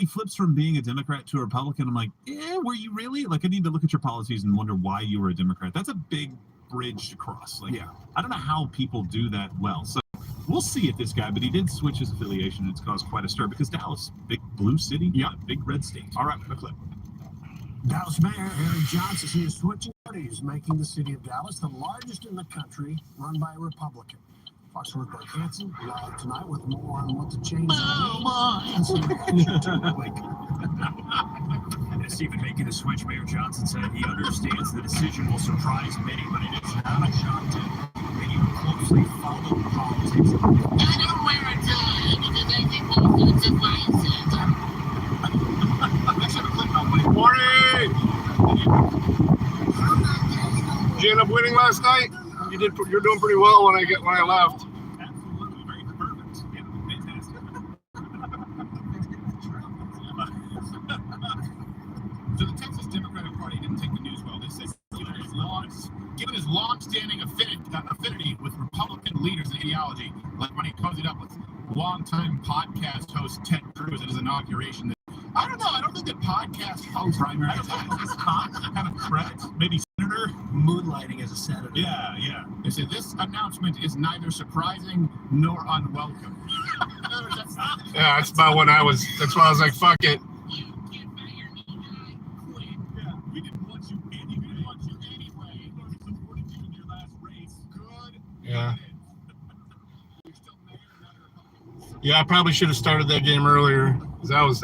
he flips from being a Democrat to a Republican. I'm like, were you really? Like, I need to look at your policies and wonder why you were a Democrat. That's a big bridge to cross. Like, I don't know how people do that well. So we'll see if this guy, but he did switch his affiliation. It's caused quite a stir because Dallas, big blue city, big red state. All right, the clip. Dallas Mayor Eric Johnson is switching parties, making the city of Dallas the largest in the country, run by a Republican. Fox Reporter Hanson live tonight with more on what the change and some reaction to the week. And Stephen, making the switch, Mayor Johnson said he understands the decision will surprise many, but it is not a shock to many who closely follow politics. I don't wear a tie because I think those suits are fine. Let's have a clip now, buddy. Morning! Did you end up winning last night? You're doing pretty well when I left. Absolutely, very perfect. Yeah, fantastic. So the Texas Democratic Party didn't take the news well. They said given his long-standing affinity with Republican leaders and ideology, like when he cozied up with longtime podcast host Ted Cruz at his inauguration. I don't know. I don't think that podcast host primary is kind of correct. Maybe senator Moonlighting as a senator. Yeah. They say this announcement is neither surprising nor unwelcome. Yeah, that's about when I was. That's why I was like, fuck it. Yeah, we didn't want you anyway. We supported you in your last race. Good. Yeah. Yeah, I probably should have started that game earlier because I was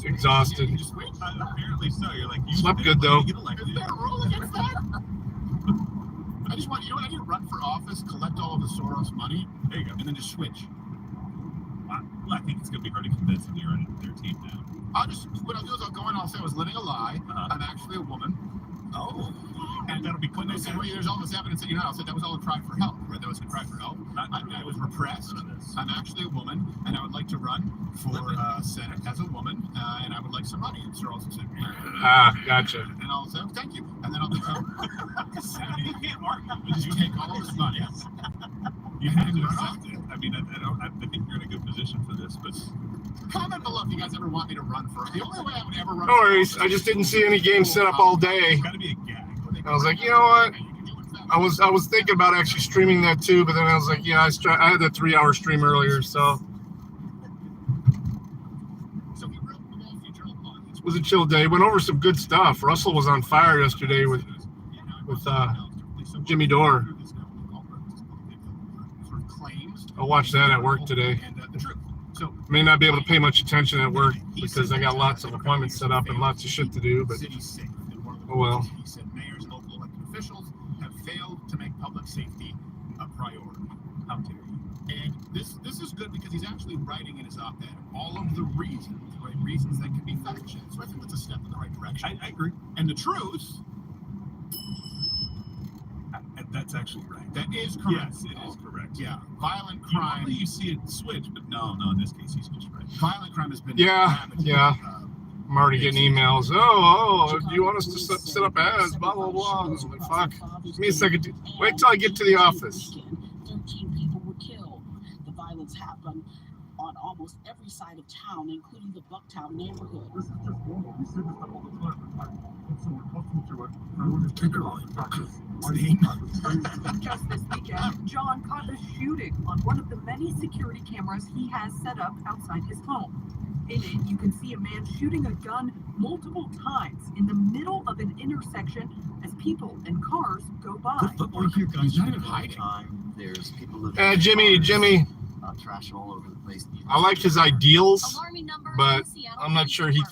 exhausted. Apparently so. You're like, Slept good though. Is there a rule against that? I just want, I need to run for office, collect all of the Soros money. There you go. And then just switch. Well, I think it's going to be hard to convince them you're on their team now. What I'll do is I'll go in and I'll say I was living a lie. I'm actually a woman. Oh. And that'll be when they say, well, there's all this evidence that you're not. I'll say that was all a cry for help, right? That was a cry for help. I was repressed. I'm actually a woman, and I would like to run for Senate as a woman, and I would like some money. And Sir also said, gotcha. And I'll say, oh, thank you. And then I'll become. You can't argue. You just take all this money. You have to accept it. I mean, I think you're in a good position for this, but. Comment below if you guys ever want me to run for it. The only way I would ever run. No worries. I just didn't see any games set up all day. It's got to be a gag. I was like, you know what? I was thinking about actually streaming that too, but then I was like, yeah, I had that 3-hour stream earlier, so. It was a chill day. Went over some good stuff. Russell was on fire yesterday with Jimmy Dore. I'll watch that at work today. May not be able to pay much attention at work because I got lots of appointments set up and lots of shit to do, but oh well. He said mayors and local elected officials have failed to make public safety a priority. How dare you? And this is good because he's actually writing in his op-ed all of the reasons, right? Reasons that can be fact-checked. So I think that's a step in the right direction. I agree. And the truth. That's actually right. That is correct. Yes, it is correct. Yeah. Violent crime. Normally you see it switch, but no, in this case, he's just right. Violent crime has been. Yeah. I'm already getting emails. Oh, do you want us to set up ads? Blah, blah, blah. I was like, fuck. Give me a second. Wait till I get to the office. 13 people were killed. The violence happened on almost every side of town, including the Bucktown neighborhood. This is just normal. We see this stuff all the time. So we're accustomed to it. Just this weekend, John caught a shooting on one of the many security cameras he has set up outside his home. In it, you can see a man shooting a gun multiple times in the middle of an intersection as people and cars go by. He's not even hiding. There's people Jimmy. Trash all over the place. I like his ideals, but I'm not sure he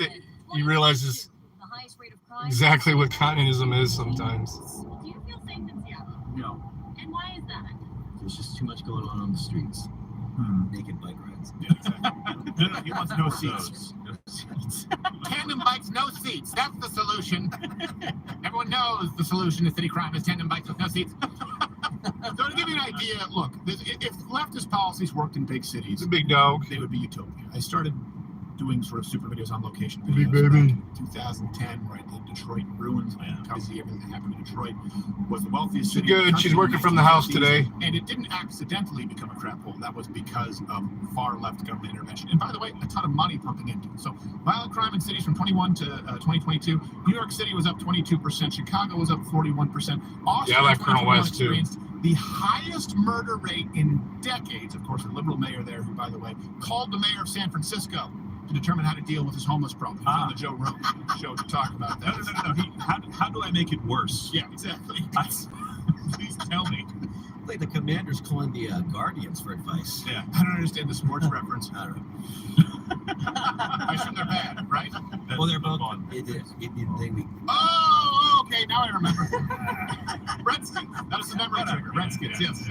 realizes exactly what communism is sometimes. Do you feel safe in Seattle? No. And why is that? There's just too much going on the streets. Naked bike rides. Yeah, exactly. No, he wants no seats. Tandem bikes, no seats. That's the solution. Everyone knows the solution to city crime is tandem bikes with no seats. So to give you an idea, look, if leftist policies worked in big cities, It's a big dog. they would be utopia. I started doing sort of super videos on location Hey, videos. baby. Back in 2010, where I did Detroit ruins, and crazy everything that happened in Detroit was the wealthiest city. in the Good. country She's in working from the house 1950s, today. and it didn't accidentally become a crap hole. That was because of far left government intervention, and by the way, a ton of money pumping into it. So violent crime in cities from 21 to 2022. New York City was up 22%. Chicago was up 41%. Austin Yeah, I like in Colonel 2021 West, too. experienced the highest murder rate in decades. Of course, the liberal mayor there, who, by the way, called the mayor of San Francisco to determine how to deal with his homeless problem. He was on the Joe Rogan show to talk about that. No. How do I make it worse? Yeah, exactly. Please tell me. Like the Commanders calling the Guardians for advice. Yeah. I don't understand the sports reference. I don't know. I assume they're bad, right? Well, they're both. Fun. Oh, okay, now I remember. Redskins. That was the memory trigger. Redskins, yes.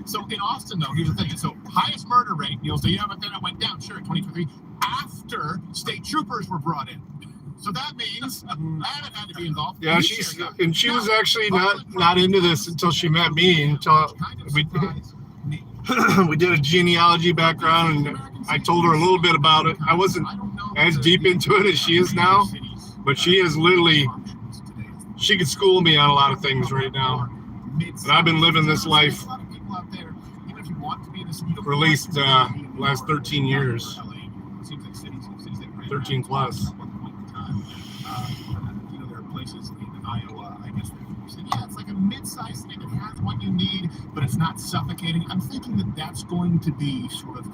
So in Austin, though, here's the thing. So highest murder rate, you'll say, yeah, but then it went down, sure, in 2023, after state troopers were brought in. So that means Abbott had to be involved. Yeah, she was actually not into this until she met me. Until we we did a genealogy background, and I told her a little bit about it. I wasn't as deep into it as she is now, but she is literally, she could school me on a lot of things right now. And I've been living this life for at least last 13 years, 13 plus. There are places in Iowa, I guess, yeah, it's like a mid-sized thing that has what you need, but it's not suffocating. I'm thinking that that's going to be sort of,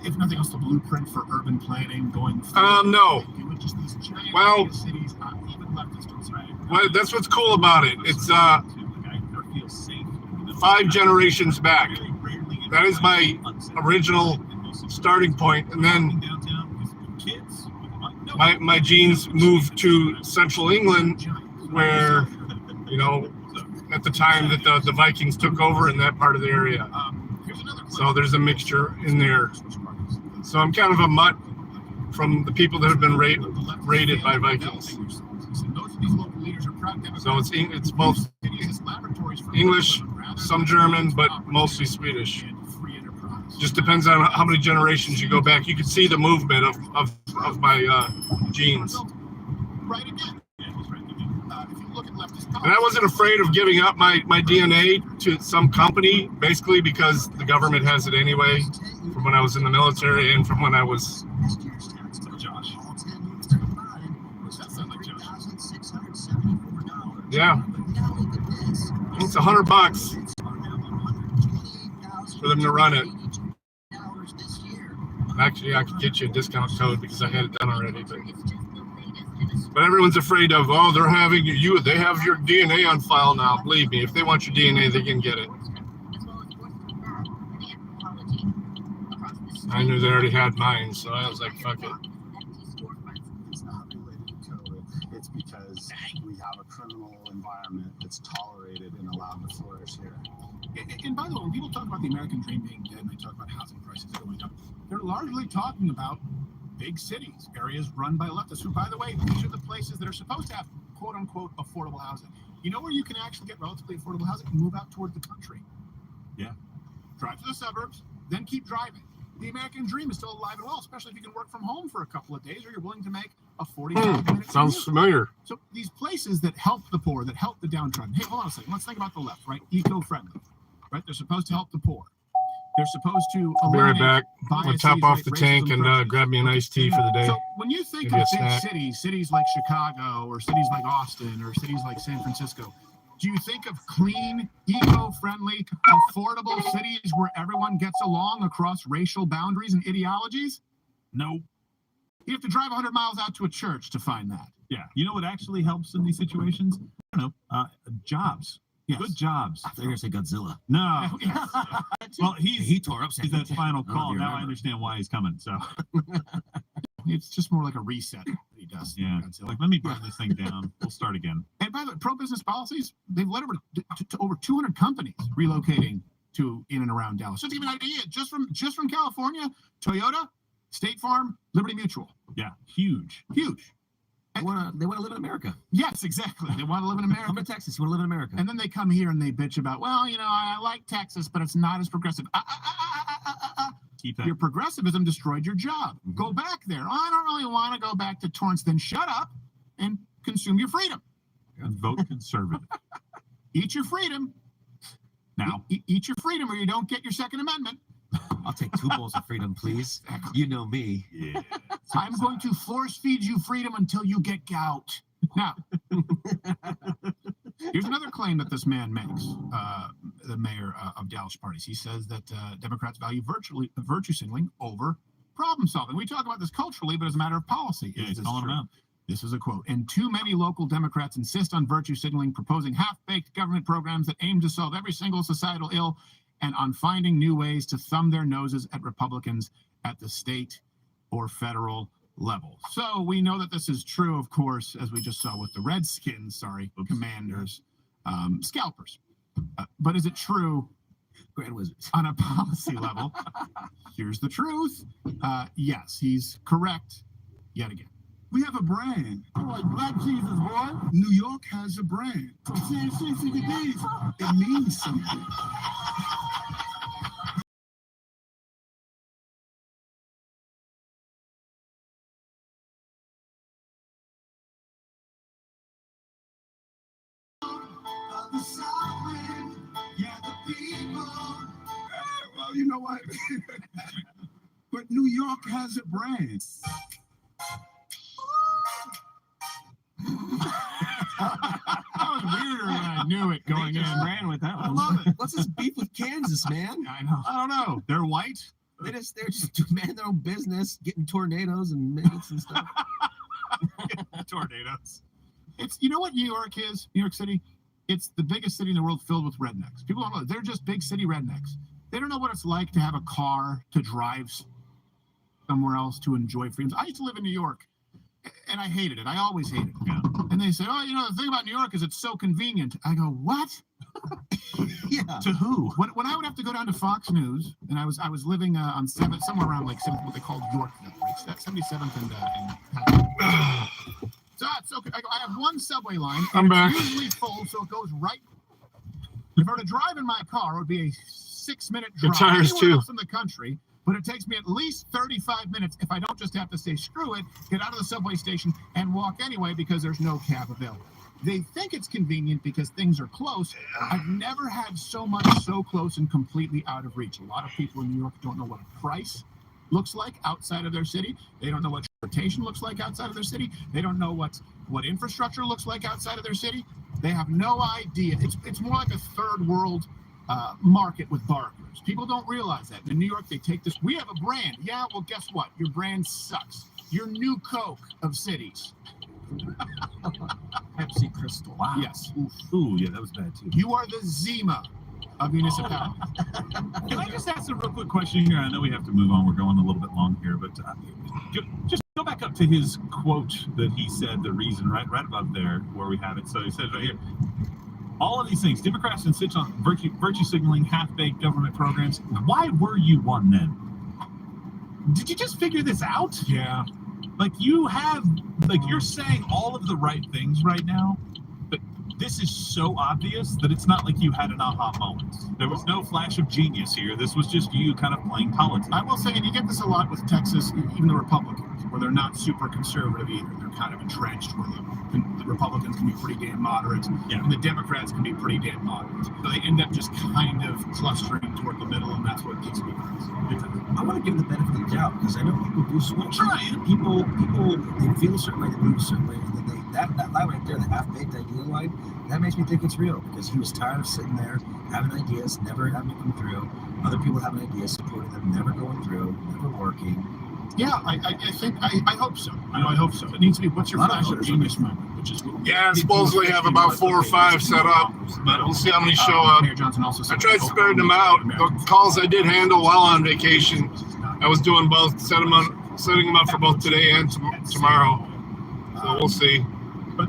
if nothing else, the blueprint for urban planning going forward. No. Just these giant Well, cities, even leftists, right? Well, that's what's cool about it. It's 5 generations back. That is my original starting point, and then my genes moved to Central England, where, at the time that the Vikings took over in that part of the area. So there's a mixture in there. So I'm kind of a mutt from the people that have been raided by Vikings. So it's both English, some German, but mostly Swedish. Just depends on how many generations you go back. You can see the movement of my genes. And I wasn't afraid of giving up my DNA to some company, basically because the government has it anyway, from when I was in the military and from when I was... Yeah. It's $100 for them to run it. Actually, I could get you a discount code because I had it done already. But everyone's afraid of, they're having they have your DNA on file now. Believe me, if they want your DNA, they can get it. I knew they already had mine, so I was like, fuck it. It's not related to COVID. It's because we have a criminal environment that's tolerated and allowed to flourish here. And by the way, when people talk about the American dream being dead and they talk about housing prices going up, they're largely talking about big cities, areas run by leftists, who, by the way, these are the places that are supposed to have quote-unquote affordable housing. You know where you can actually get relatively affordable housing? Move out toward the country. Yeah. Drive to the suburbs, then keep driving. The American dream is still alive and well, especially if you can work from home for a couple of days or you're willing to make a 45-minute Sounds commute. familiar. So these places that help the poor, that help the downtrodden. Hey, hold on a second. Let's think about the left, right? Eco-friendly, right? They're supposed to help the poor. They're supposed to I'll be right eliminate back. I'm biases, gonna top off right? the tank Racism, and corruption. grab me an iced tea for the day. So when you think Maybe of a big snack. cities like Chicago or cities like Austin or cities like San Francisco, do you think of clean, eco-friendly, affordable cities where everyone gets along across racial boundaries and ideologies? No. You have to drive 100 miles out to a church to find that. Yeah. You know what actually helps in these situations? I don't know. Jobs. Yes. Good jobs. They're gonna say Godzilla. No. Yes. Well, He tore up. he's that final I don't know if call. you Now I remember. understand why he's coming. So It's just more like a reset that he does. yeah, Godzilla. like let me burn this thing down. We'll start again. And by the way, pro-business policies, they've led to over 200 companies relocating to in and around Dallas. Just to give you an idea, just from California, Toyota, State Farm, Liberty Mutual. Yeah, huge. Huge. They want to live in America. Yes, exactly. They want to live in Come America. to Texas. You want to live in America. And then they come here and they bitch about, well, I like Texas, but it's not as progressive. keep that. Your progressivism destroyed your job. Go back there. I don't really want to go back to Torrance. Then shut up and consume your freedom. And vote conservative. Eat your freedom. Now, Eat your freedom or you don't get your Second Amendment. I'll take 2 bowls of freedom, please. You know me. yeah. I'm going to force feed you freedom until you get gout. Now, here's another claim that this man makes, the mayor of Dallas Parties. He says that Democrats value virtue signaling over problem solving. We talk about this culturally, but as a matter of policy. Yeah, is he's this calling true? him out. This is a quote. And too many local Democrats insist on virtue signaling, proposing half-baked government programs that aim to solve every single societal ill, and on finding new ways to thumb their noses at Republicans at the state or federal level. So we know that this is true, of course, as we just saw with the Redskins, Commanders, scalpers. But is it true Grand Wizards on a policy level? Here's the truth. Yes, he's correct yet again. We have a brand. Like Black Jesus, boy. New York has a brand. CBDs. It means something. Well, you know what? But New York has a brand. That was weirder than I knew it going in. Ran with that I one. love it. What's this beef with Kansas, man? I know. I don't know. They're white. They're just man their own business, getting tornadoes and minutes and stuff. Tornadoes. It's, you know what New York is? New York City? It's the biggest city in the world filled with rednecks. People don't know. They're just big city rednecks. They don't know what it's like to have a car, to drive somewhere else, to enjoy freedoms. I used to live in New York, and I hated it. I always hated it. Yeah. And they say, oh, you know, the thing about New York is it's so convenient. I go, what? Yeah. To who? When I would have to go down to Fox News, and I was living on somewhere around like what they called Yorkville, right? 77th and so it's okay. I have one subway line. I'm back. It's usually full, so it goes right. If I were to drive in my car, it would be a 6-minute drive. The tires anywhere too. else in the country, but it takes me at least 35 minutes if I don't just have to say screw it, get out of the subway station, and walk anyway because there's no cab available. They think it's convenient because things are close. I've never had so much so close and completely out of reach. A lot of people in New York don't know what a price looks like outside of their city. They don't know what transportation looks like outside of their city. They don't know what infrastructure looks like outside of their city. They have no idea. It's more like a third world market with barkers. People don't realize that. In New York, they take this. We have a brand. Yeah, well, guess what? Your brand sucks. You're New Coke of cities. Pepsi Crystal. Wow. Yes. Ooh, yeah, that was bad too. You are the Zima of municipalities. Can I just ask a real quick question here? I know we have to move on. We're going a little bit long here, but just go back up to his quote that he said, the reason, right above there where we have it. So he says right here, all of these things, Democrats insist on virtue signaling, half-baked government programs. Why were you one then? Did you just figure this out? Yeah. Like you're saying all of the right things right now, but this is so obvious that it's not like you had an aha moment. There was no flash of genius here. This was just you kind of playing politics. I will say, and you get this a lot with Texas, even the Republicans, where they're not super conservative either. They're kind of entrenched where the Republicans can be pretty damn moderate, and the Democrats can be pretty damn moderate. So they end up just kind of clustering toward the middle, and that's what keeps me honest. I want to give them the benefit of the doubt because I know people do switch. People, they feel a certain way, they move a certain way, and then that line right there, the half-baked idea line, that makes me think it's real because he was tired of sitting there having ideas, never having them come through. Other people having ideas, supporting them, never going through, never working. Yeah, I hope so. I hope so. It needs to be what's your flash of genius moment, which is Yeah, supposedly have about 4 or 5 set up, but we'll see how many show up. Mayor Johnson also said I tried spreading them out. The calls I did handle while on vacation, I was doing both, setting them up for both today and tomorrow. So we'll see.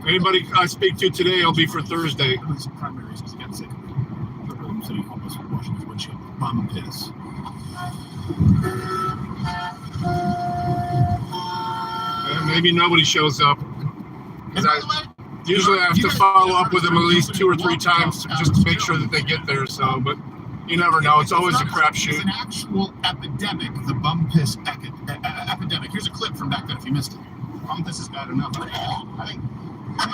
Anybody I speak to today, it'll be for Thursday. Some primary reasons against it. The city almost washing his windshield. Bum piss. Maybe nobody shows up. Usually I have to follow up with them at least 2 or 3 times just to make sure that they get there. So, but You never know. It's always a It's crapshoot. an actual epidemic, the bum piss epidemic. Here's a clip from back then if you missed it. Bum piss is bad enough. I think bum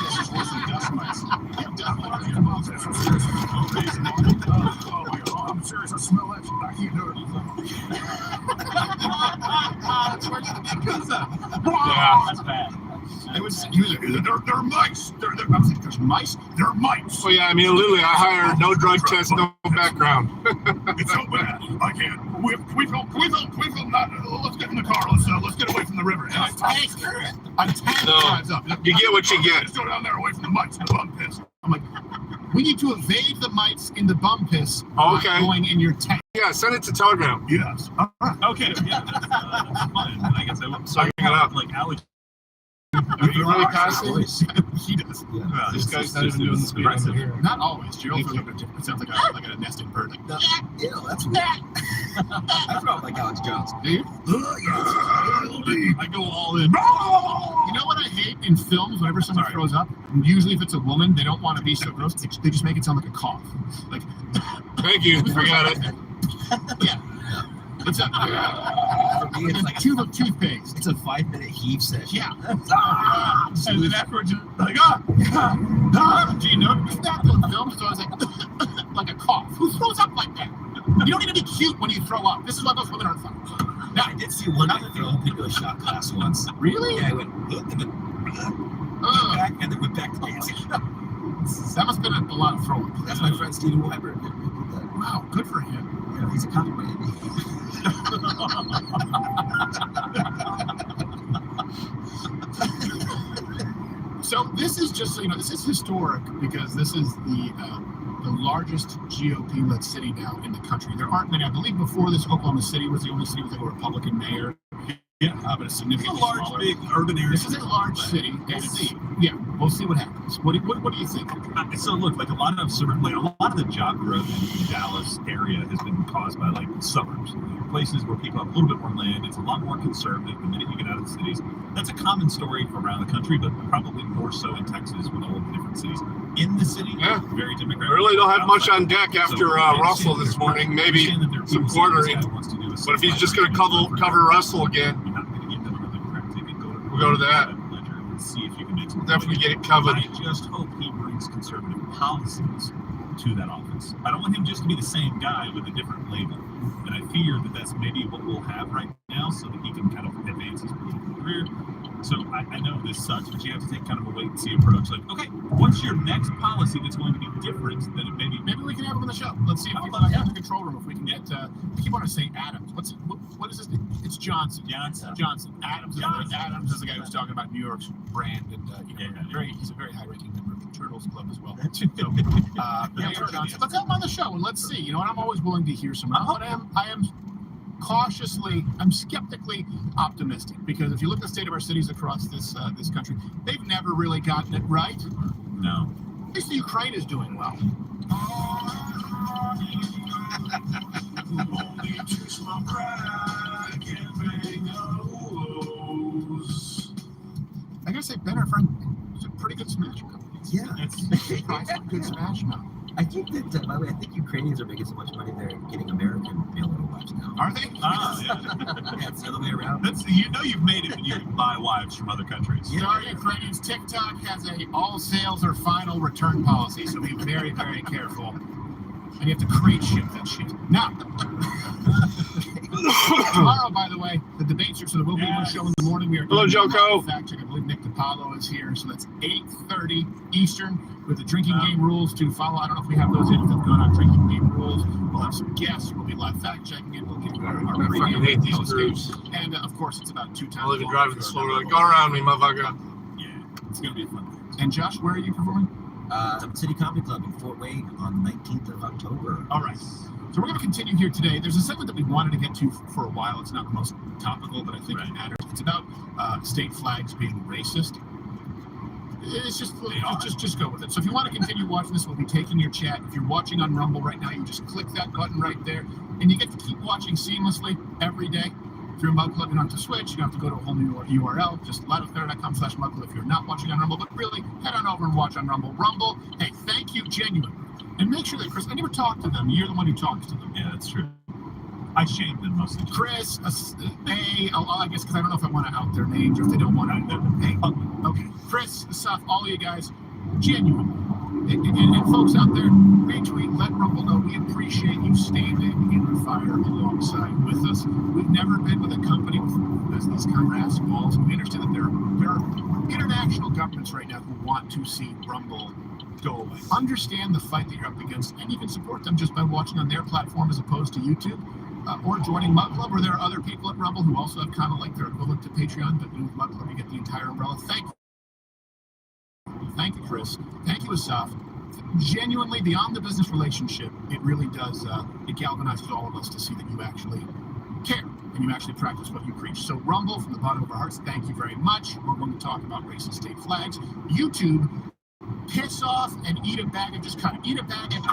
piss is worse than dust mites. Yeah, dust mites are bum piss. Oh my God, I'm serious. I smell that. I can't do it. That's where the big goes up. Yeah. That's bad. He was like, they're mice. I was like, there's mice? They're mice. Well, yeah, I mean, literally, I hired no drug test, no background. It's so bad. I can't. We film not. Let's get in the car. Let's get away from the river. And I tank drives up. You get what you get. Just go down there away from the mites and the bum piss. I'm like, we need to evade the mites in the bum piss. Okay. Going in your tank. Yeah, send it to Telegram. Yes. Okay, yeah, that's fine. I guess I would. So Sucking it up. like Alex. Are you really passing? He does. Yeah, This guy's not even doing the speed limit here. Not always. Gerald's a little bit different. It sounds like a nested bird. Like, Yeah, that's weird. I felt like Alex Jones. do you? I go all in. You know what I hate in films? Whenever someone throws up, usually if it's a woman, they don't want to be so gross. They just make it sound like a cough. Like, Thank you. I got it. yeah. It's a For me, it's like tube of toothpaste. it's a 5-minute heave session. Yeah. And then afterwards, you're like, do you know that in films? So I was like a cough. Who throws up like that? You don't need to be cute when you throw up. This is why those women are fun. Now, I did see one other throw up into a shot glass once. Really? Yeah, I went, and then back, and then went back to dancing. That must have been a lot of throwing. That's my friend Steven Weber. Did that. Wow, good for him. Yeah, he's a cop Miami. So this is just so you know, this is historic because this is the largest GOP-led city now in the country. There aren't many. I believe before this, Oklahoma City was the only city with a Republican mayor. Yeah, but a it's a significantly large, smaller. big urban area. This is a large city. Yeah, we'll see what happens. What do you think? So look, like a lot of the job growth in the Dallas area has been caused by like suburbs, places where people have a little bit more land. It's a lot more conservative the minute you get out of the cities. That's a common story around the country, but probably more so in Texas with all the different cities. In the city, Yeah. very I Democratic. really don't have much on deck after Russell this morning. Maybe some quartering. But if he's just going to cover Russell again, you're not going to get them on the Democratic ticket. We'll go to that. Ledger and see if you can make some. definitely get it covered. I just hope he brings conservative policies to that office. I don't want him just to be the same guy with a different label. And I fear that that's maybe what we'll have right now so that he can kind of advance his political career. So I know this sucks, but you have to take kind of a wait-and-see approach. Like, okay, what's your next policy that's going to be different than it maybe we can have him on the show. Let's see if we can have the control room. If we can get, I keep wanting to say Adams. What is his name? It's Johnson. Johnson. Adams is the guy who's talking about New York's brand, and he's a very high-ranking member of the Turtles Club as well. So, Mayor Johnson. Let's have him on the show and let's see. You know, and I'm always willing to hear someone. But I am I'm skeptically optimistic because if you look at the state of our cities across this country, they've never really gotten it right. No. At least the Ukraine is doing well. I gotta say, Ben, our friend, is a pretty good Smash Mouth. Yeah, It's a good Smash Mouth. I think that, by the way, I think Ukrainians are making so much money they're getting American mail-order wives now. Are they? Ah, yeah. Yeah, it's the other way around. You've made it when you buy wives from other countries. Sorry, Ukrainians, TikTok has a all sales or final return policy, so be very, very careful. And you have to crate ship that shit. Now, tomorrow, by the way, the debates are, so there will be one show in the morning. We are Hello, doing Joko. a fact check. I believe Nick DiPaolo is here, so that's 8:30 Eastern with the drinking game rules to follow. I don't know if we have those in. If they've gone on drinking game rules, we'll have some guests. We'll be live fact checking it. We'll give you our I fucking hate these groups. And of course, it's about 2 times. I'll even drive the slow road. Go around me, motherfucker. Yeah, it's going to be a fun thing. And Josh, where are you performing? City Comedy Club in Fort Wayne on the 19th of October. All right. So we're going to continue here today. There's a segment that we wanted to get to for a while. It's not the most topical, but I think it matters. It's about state flags being racist. It's just go with it. So if you want to continue watching this, we'll be taking your chat. If you're watching on Rumble right now, you just click that button right there, and you get to keep watching seamlessly every day. If you're a Mug Club, you don't have to switch. You don't have to go to a whole new URL. Just liveupthere.com/Mug Club if you're not watching on Rumble. But really, head on over and watch on Rumble. Rumble, hey, thank you genuinely And make sure that Chris, I never talked to them. You're the one who talks to them. Yeah, that's true. I shamed them mostly. Chris, I guess because I don't know if I want to out their names or if they don't want to. Okay, Chris, Asaf, all of you guys, genuinely. And folks out there, retweet, let Rumble know we appreciate you standing in the fire alongside with us. We've never been with a company with these kind of assholes. We understand that there are international governments right now who want to see Rumble go away. Understand the fight that you're up against, and you can support them just by watching on their platform as opposed to YouTube. Or joining Mug Club, or there are other people at Rumble who also have kind of like their equivalent to Patreon, but with Mug Club you get the entire umbrella. Thank you, Chris. Thank you, Asaf. Genuinely, beyond the business relationship, it really does, it galvanizes all of us to see that you actually care and you actually practice what you preach. So Rumble, from the bottom of our hearts, thank you very much. We're going to talk about racist state flags. YouTube, piss off and eat a bag and just kind of eat a bag and...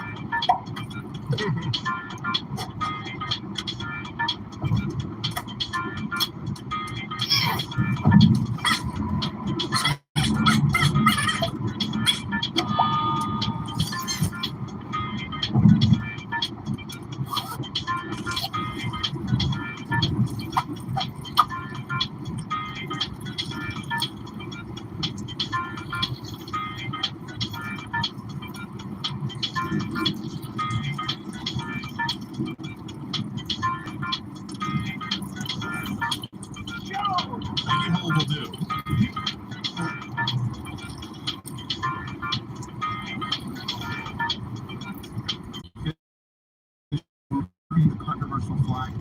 Controversial flag.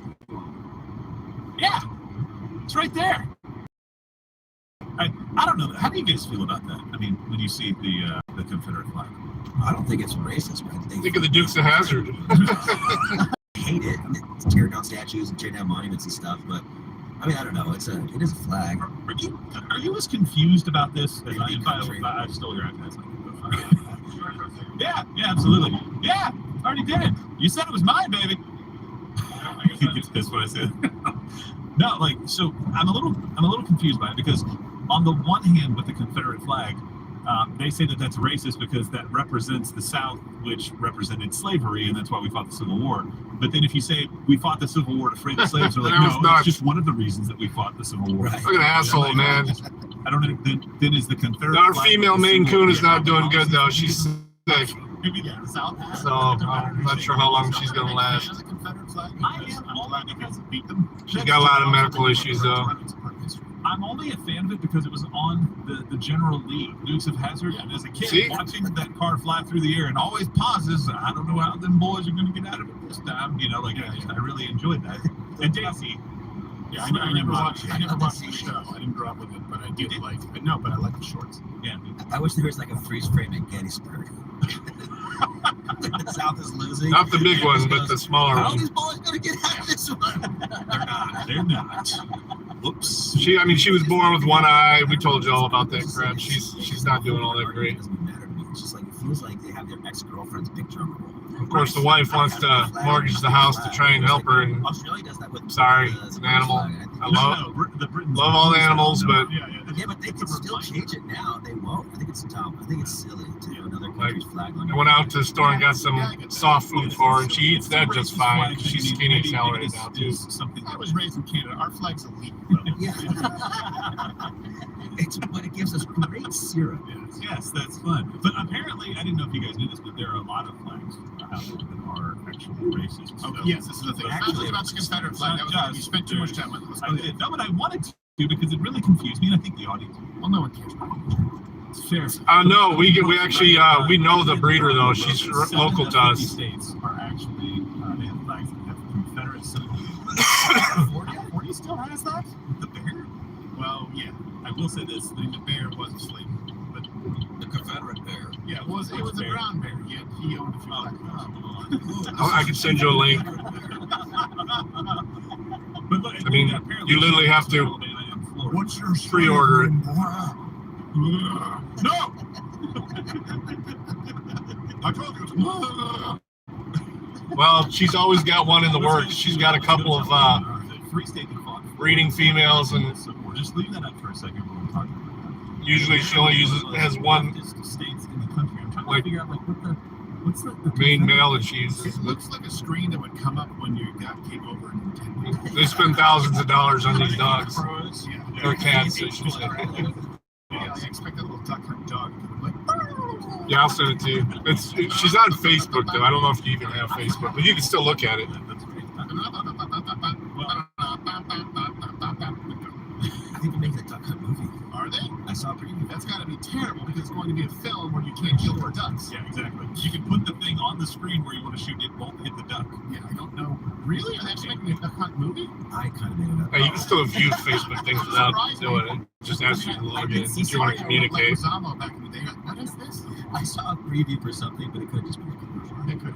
Yeah, it's right there. I don't know. How do you guys feel about that? I mean, when you see the Confederate flag, I don't think it's racist, but Think of the Dukes of Hazzard. I hate it. It's tear down statues and tear down monuments and stuff, but I mean, I don't know. It is a flag. Are you as confused about this as I stole your iPad? Yeah, absolutely. Yeah, already did it. You said it was mine, baby. That's what I said. No, like, so I'm a little confused by it, because on the one hand, with the Confederate flag, they say that that's racist because that represents the South, which represented slavery, and that's why we fought the Civil War. But then if you say we fought the Civil War to free the slaves, they're like, no, it's just one of the reasons that we fought the Civil War. Look at an asshole, man. I don't know. Then is the Confederate Our flag female the Maine Civil Coon War? is not doing good, though. She's sick. Maybe the South has So I'm not sure how long she's going to last. She's got a lot of medical issues, though. I'm only a fan of it because it was on the General Lee, Dukes of Hazzard, and as a kid, watching that car fly through the air and always pauses, I don't know how them boys are going to get out of it this time. You know, like, I really enjoyed that. And Daisy, yeah, I never watched the show. I didn't grow up with it, but I did like it. No, but I like the shorts. Yeah. I wish there was like a freeze frame at Gettysburg. The South is losing. Not the big one, but the smaller How are one. these boys going to get out of this one? They're not. Whoops. She was born with one eye. We told you all about that crap. She's not doing all that great. It doesn't matter to me. It's just like, it feels like they have their ex-girlfriend's picture on the wall. Of course, the wife wants to mortgage the house to try and help her. And Australia does that with. sorry, it's an animal. I love all the animals, but Yeah, but they can still change it now. They won't. I think it's dumb. I think it's silly to have another country's flag on. I went out to the store and got some soft food for her, and she eats that just fine. She's skinny as hell right now, too. I was raised in Canada. Our flag's elite. Yeah. But it gives us great syrup. Yes, that's fun. But apparently, I didn't know if you guys knew this, but there are a lot of flags out there that are actually racist. Okay, yes, this is the thing. Actually, about the Confederate flag. We spent too much time with it. I did. No, but I wanted to because it really confused me, and I think the audience. Well, no one cares about it. It's fair. No, we actually we know the breeder though. She's local to us. States are actually they have flags that have Confederate symbols. 40 still has that. The bear. Well, yeah. I will say this: the bear was a slave, but the Confederate bear. Yeah, it was a brown bear. Yet he owned a few black bears. I can send you a link. But look, I mean, you literally have to What's your pre-order it. No! I told you. Well, she's always got one in the works. She's got a couple of breeding females, and just leave that up for a second. When we're talking about that. usually she only has one. States in the country. I'm trying to figure out like What's the main mail that she uses. It looks like a screen that would come up when your guy came over in Nintendo. They spend thousands of dollars on these dogs. Yeah. Or cats, I should say. Yeah, I expect that little duck hunt dog to be like, Yeah, I'll send it to you. She's on Facebook though. I don't know if you even have Facebook, but you can still look at it. I think they're making a Duck Hunt movie. Are they? I saw a preview. That's got to be terrible because it's going to be a film where you can't kill more ducks. Yeah, exactly. You can put the thing on the screen where you want to shoot. It won't hit the duck. Yeah, I don't know. Really? Are they actually making a duck hunt movie? I kind of made it up. You can still view Facebook things without doing it. Just ask you to log in if you want to communicate. Like Osama back in the day. What is this? I saw a preview for something, but it could just be a commercial. It could.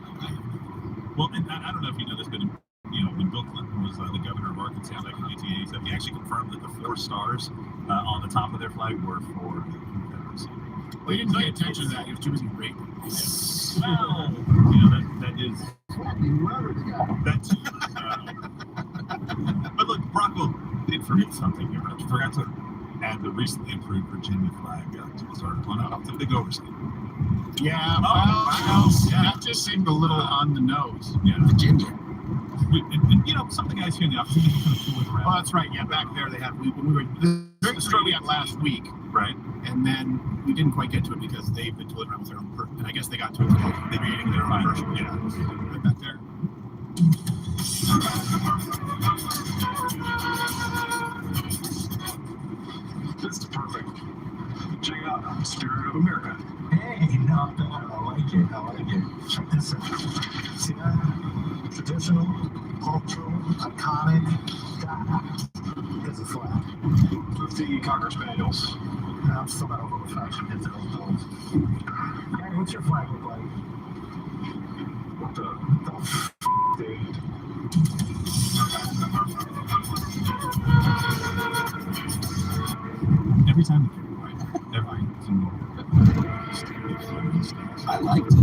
Well, and I don't know if you know this, but when Bill Clinton was the governor of Arkansas back in 1987, he actually confirmed that the 4 stars on the top of their flag were for the Confederacy. Well, he didn't pay attention to that. He was too busy raping. Well, that is. But look, Rockwell did forget something here. I forgot to add the recently improved Virginia flag to this article. And it's a big oversight. Yeah, that just seemed a little on the nose. Yeah, Virginia. And some of the guys here in the office, they kind of fooling around. Oh, that's right. Yeah, back there they had. The story we had last week, right? And then we didn't quite get to it because they've been tooling around with their own person. And I guess they got to it today. They're creating their own version. Yeah, right back there. That's perfect. Check out Spirit of America. Hey, not bad. I like it. I like it. Check this out. See that? Traditional, cultural, iconic. There's a flag. With the Cocker Spaniels. I'm still not over the fact you get those dogs. Hey, what's your flag look like? What the f***, dude? Every time they carry white, every single. I liked it.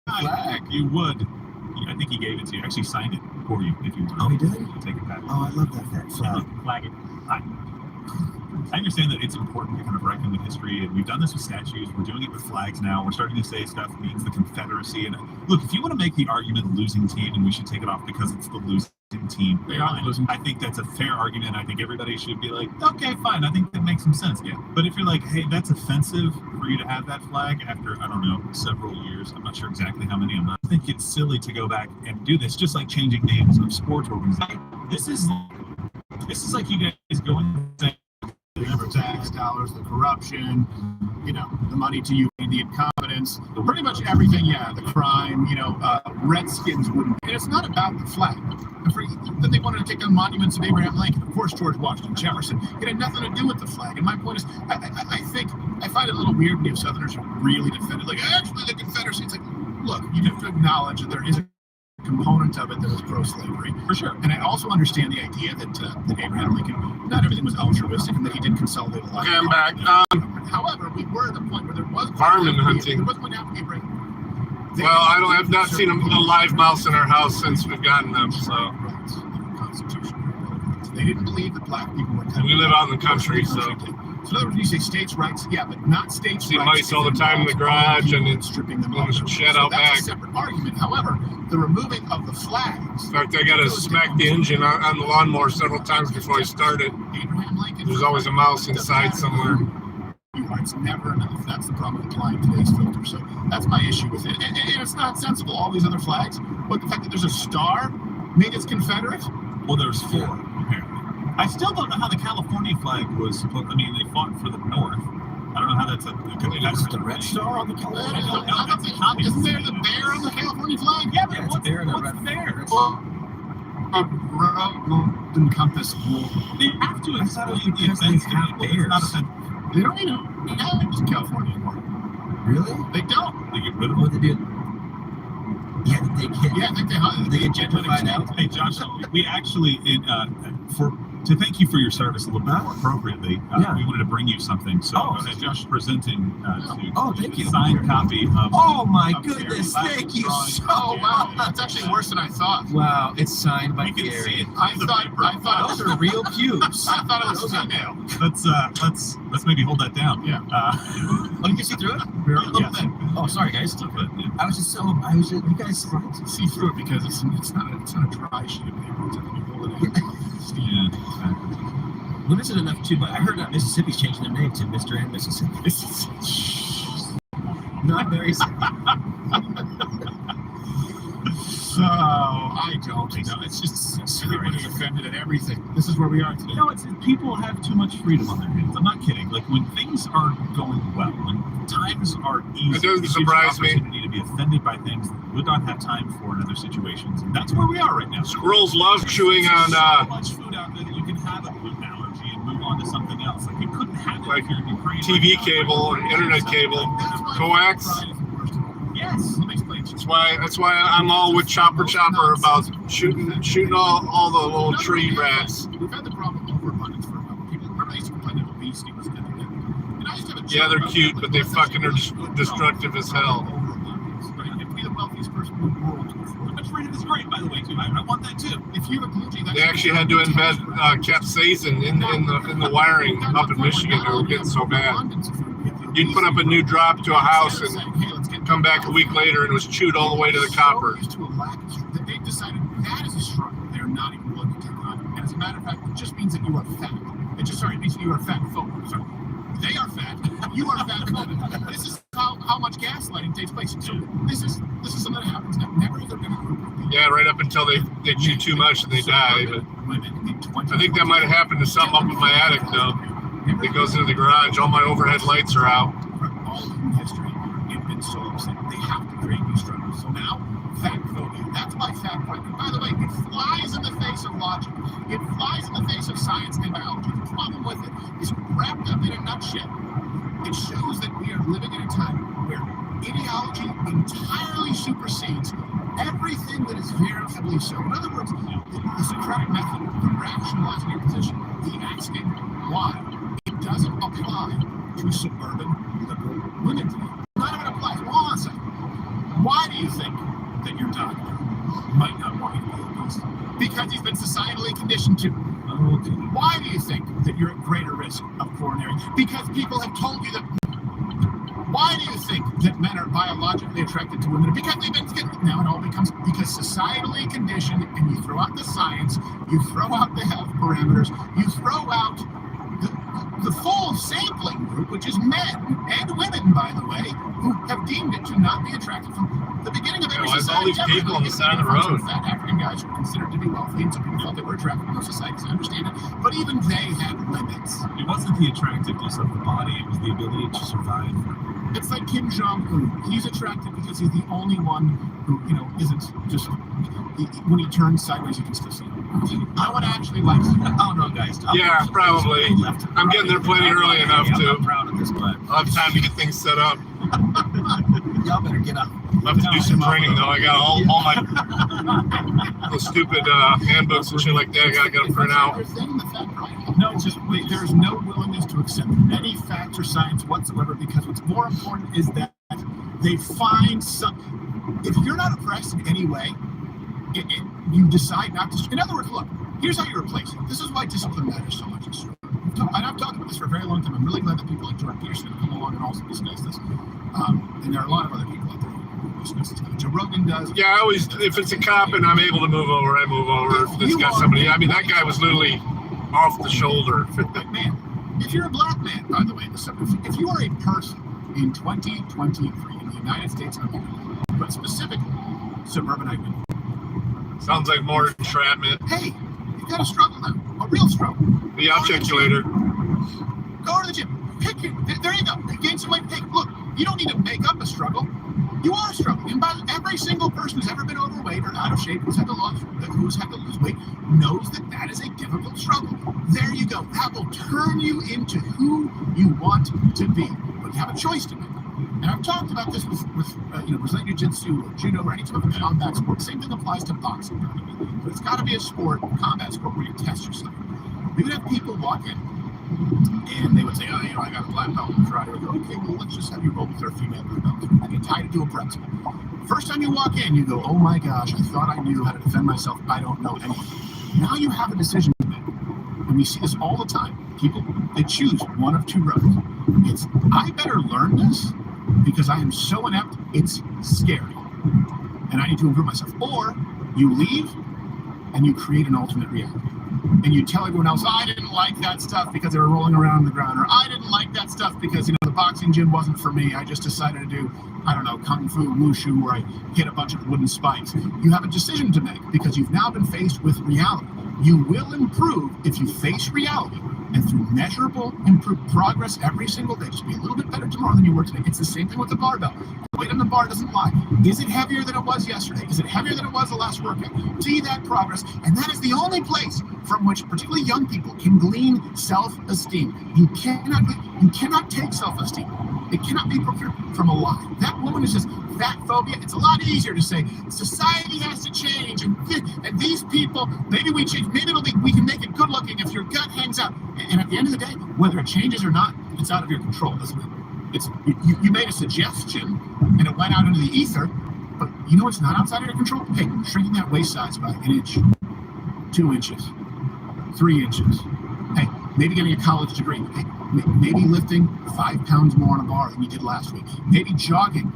Flag. You would. I think he gave it to you. Actually signed it for you if you wanted. Oh, he did? Take it back. Oh, I love that flag. Flag it. I understand that it's important to kind of reckon with history, and we've done this with statues. We're doing it with flags now. We're starting to say stuff means the Confederacy. And look, if you want to make the argument losing team and we should take it off because it's the losing team, I think that's a fair argument. I think everybody should be like, okay, fine. I think that makes some sense. Yeah. But if you're like, hey, that's offensive for you to have that flag after, I don't know, several years. I'm not sure exactly how many. I think it's silly to go back and do this, just like changing names of sports organizations. This is like you guys going and saying, the tax dollars, the corruption, the money to you, the incompetence, pretty much everything, the crime, Redskins wouldn't. And it's not about the flag. That they wanted to take down monuments of Abraham Lincoln, of course, George Washington, Jefferson. It had nothing to do with the flag. And my point is, I find it a little weird when you have Southerners who really defend it. Like, actually, the Confederacy, it's like, look, you have to acknowledge that there is a component of it that was pro-slavery. For sure. And I also understand the idea that Abraham Lincoln, not everything was altruistic and that he did consolidate a lot. Okay, I'm back. However, we were at the point where there was varmint hunting. There was going to have to be a break. Well, I have not seen a live mouse in our house since we've gotten them, so. They didn't believe that black people were. We live out in the country, so. So in other words, you say states' rights, but not states' See rights. mice all the time in the garage and it's stripping them in the shed out back. That's a separate argument. However, the removing of the flags. In fact, I got to smack the engine on the lawnmower several times before I start it. Abraham Lincoln. There's always a mouse inside somewhere. It's never enough. That's the problem with applying today's filter. So that's my issue with it. And it's not sensible. All these other flags, but the fact that there's a star means it's Confederate. Well, there's 4 apparently. I still don't know how the California flag was supposed. I mean, they fought for the North. I don't know how that's That's the red star on the California flag. No, that's a communist. Isn't there the bear on the California flag? Yeah, but It's a bear and a what's red the bear? Encompass. They have to explain the because they offense to have people. It's bears. not offensive. They don't even have California anymore. Really? They don't. They get rid of What it. they do? Yeah, they can't. Yeah, I think they They get gentrified out. Hey, Josh, we actually for to thank you for your service a little bit more appropriately, Yeah. we wanted to bring you something. So Oh. Josh presenting Thank you. a signed copy of. Oh my of Gary's goodness! last Thank you drawing. so Oh wow, that's actually worse than I thought. Wow, it's signed by You can see Gary. it. I thought Those are real pubes. I thought it was female. Let's maybe hold that down. Yeah. Oh, you can see through it? A little bit. Oh, sorry guys. But, yeah. You guys. See through it because it's not a dry sheet of paper. It's when you hold it in. Yeah, exactly. Well, this is enough too, but I heard that Mississippi's changing their name to Mr. and Mississippi. Not very. So I don't know. It's just everyone is offended at everything. This is where we are today. You know, it's people have too much freedom on their hands. I'm not kidding. Like when things are going well, when times are easy, It doesn't gives surprise you me. opportunity to be offended by things that would not have time for in other situations, and that's where we are right now. Squirrels love chewing on so much food out there that you can have a gluten allergy and move on to something else. Like you couldn't have it if you're in Ukraine. TV right now. cable and internet cable, coax. Yes. Let me explain. That's why I'm all with Chopper about shooting all the little tree rats. We've had the problem of overabundance for a while. People remember I used to complain that obesity was getting it. And I used to have a Yeah, they're joke cute, about but that. they fucking are destructive as hell. Overabundance, right? You have to be the wealthiest person in the world to afford it. That's freedom is great, by the way, too. I want that too. If you have a gluten, They actually had to embed capsaicin in the wiring up in Michigan. They were getting so bad. You'd put up a new drop to a house and come back a week later and it was chewed all the way to the copper. That they decided that is a struggle they're not even willing to take on. And as a matter of fact, it just means that you are fat. It means that you are fat phobic. Sorry. They are fat. You are fat phobic. This is how much gaslighting takes place. So this is something that happens now. Never has there been a group of people. Yeah, right up until they chew too much and they die. But Women in 20 I think that might have happened to something up in my attic though. It goes into the garage. All my overhead lights are out. All of human history, it's been so upset. They have to create new struggles. So now, fat phobia. That's why fat pride. And by the way, it flies in the face of logic. It flies in the face of science and biology. The problem with it is wrapped up in a nutshell. It shows that we are living in a time where ideology entirely supersedes everything that is verifiably so. In other words, the Socratic method, the rationalizing your position, the asking why, it doesn't apply to suburban liberal women today. None of it applies. Well, hold on a second. Why do you think that your dog might not want you to be obese? Because he's been societally conditioned to. Okay. Why do you think that you're at greater risk of coronary? Because people have told you that. Why do you think that men are biologically attracted to women? Because they've been. Now it all becomes because societally conditioned, and you throw out the science, you throw out the health parameters, you throw out the full sampling group, which is men and women, by the way, who have deemed it to not be attractive from the beginning of every Well, there's all society. these people on the side of the road. Fat African guys who are considered to be wealthy, and some people thought they were attractive in those societies. I understand it, but even they had limits. It wasn't the attractiveness of the body; it was the ability to survive. It's like Kim Jong-un. He's attractive because he's the only one who, isn't just when he turns sideways, you can still see him. I would actually like. Oh no, guys! Yeah, probably. I'm getting there plenty early enough I'm to. not proud of this, but I'll have time to get things set up. y'all better get up. I'll have to do some training though. I got all my those stupid handbooks and shit like that. I got to print out. No, it's just there's no willingness to accept any facts or science whatsoever, because what's more important is that they find some. If you're not oppressed in any way, you decide not to. In other words, look, here's how you replace it. This is why discipline matters so much. And I've talked about this for a very long time. I'm really glad that people like Jordan Peterson have come along and also discuss this. And there are a lot of other people out there who discuss this. Joe Rogan does. Yeah, I always, if it's a cop and I'm able to move over, I move over. If this guy's somebody, I mean, that guy was literally off the shoulder. Man, if you're a black man, by the way, if you are a person in 2023 in the United States of America, but specifically suburbanite women, sounds like more entrapment. Hey, you got a struggle now, a real struggle. Yeah, I'll check you later. Go to the gym. Pick it. There you go. Gain some weight. Hey, look, you don't need to make up a struggle. You are struggling. And by every single person who's ever been overweight or out of shape, who's had to lose weight, knows that that is a difficult struggle. There you go. That will turn you into who you want to be. But you have a choice to make. And I've talked about this with Brazilian Jiu-Jitsu or Judo or any type of combat sport. Same thing applies to boxing. But it's got to be a sport, combat sport, where you test yourself. We would have people walk in, and they would say, "Oh, you know, I got a black belt in karate." We go, "Okay, well, let's just have you roll with our female blue belt." I get tied to a pretzel. First time you walk in, you go, "Oh my gosh, I thought I knew how to defend myself. I don't know anything." Now you have a decision to make, and we see this all the time. People, they choose one of two roads. It's, I better learn this because I am so inept, it's scary, and I need to improve myself. Or you leave and you create an alternate reality. And you tell everyone else, I didn't like that stuff because they were rolling around on the ground, or I didn't like that stuff because, you know, the boxing gym wasn't for me. I just decided to do, I don't know, kung fu wushu, where I hit a bunch of wooden spikes. You have a decision to make because you've now been faced with reality. You will improve if you face reality, and through measurable improved progress every single day, just be a little bit better tomorrow than you were today. It's the same thing with the barbell. The weight on the bar doesn't lie. Is it heavier than it was yesterday? Is it heavier than it was the last workout? See that progress, and that is the only place from which particularly young people can glean self-esteem. You cannot take self-esteem. It cannot be procured from a lie. That woman is just fat phobia. It's a lot easier to say society has to change, and these people, maybe we change. Maybe we can make it good looking if your gut hangs out. And at the end of the day, whether it changes or not, it's out of your control, isn't it? It's you made a suggestion and it went out into the ether, but you know what's not outside of your control? Hey, shrinking that waist size by 1 inch, 2 inches, 3 inches. Hey, maybe getting a college degree. Hey, maybe lifting 5 pounds more on a bar than you did last week. Maybe jogging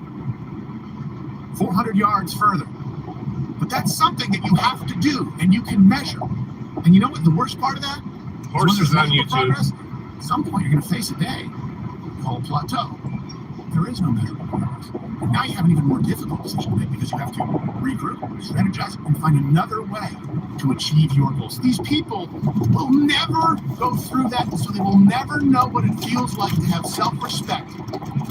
400 yards further. But that's something that you have to do and you can measure. And you know what the worst part of that? Horses on YouTube. Progress, at some point you're going to face a day called plateau. There is no measurable progress. And now you have an even more difficult decision to make because you have to regroup, strategize, and find another way to achieve your goals. These people will never go through that, so they will never know what it feels like to have self-respect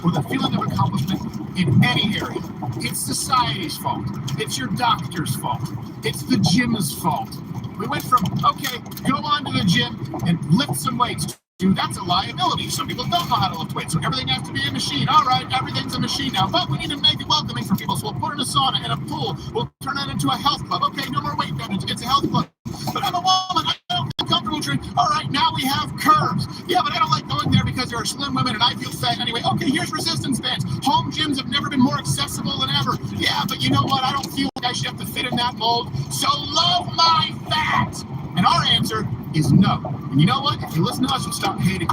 or the feeling of accomplishment in any area. It's society's fault. It's your doctor's fault. It's the gym's fault. We went from, okay, go on to the gym and lift some weights. Dude, that's a liability. Some people don't know how to lift weights, so everything has to be a machine. All right, everything's a machine now, but we need to make it welcoming for people. So we'll put in a sauna and a pool. We'll turn that into a health club. Okay, no more weight damage. It's a health club. But I'm a woman. I don't feel comfortable training. All right, now we have curves. Yeah, but I don't like going there because there are slim women and I feel fat anyway. Okay, here's resistance bands. Home gyms have never been more accessible than ever. Yeah, but you know what? I don't feel like I should have to fit in that mold. So love my fat. And our answer is no. And you know what? If you listen to us, you'll stop hating.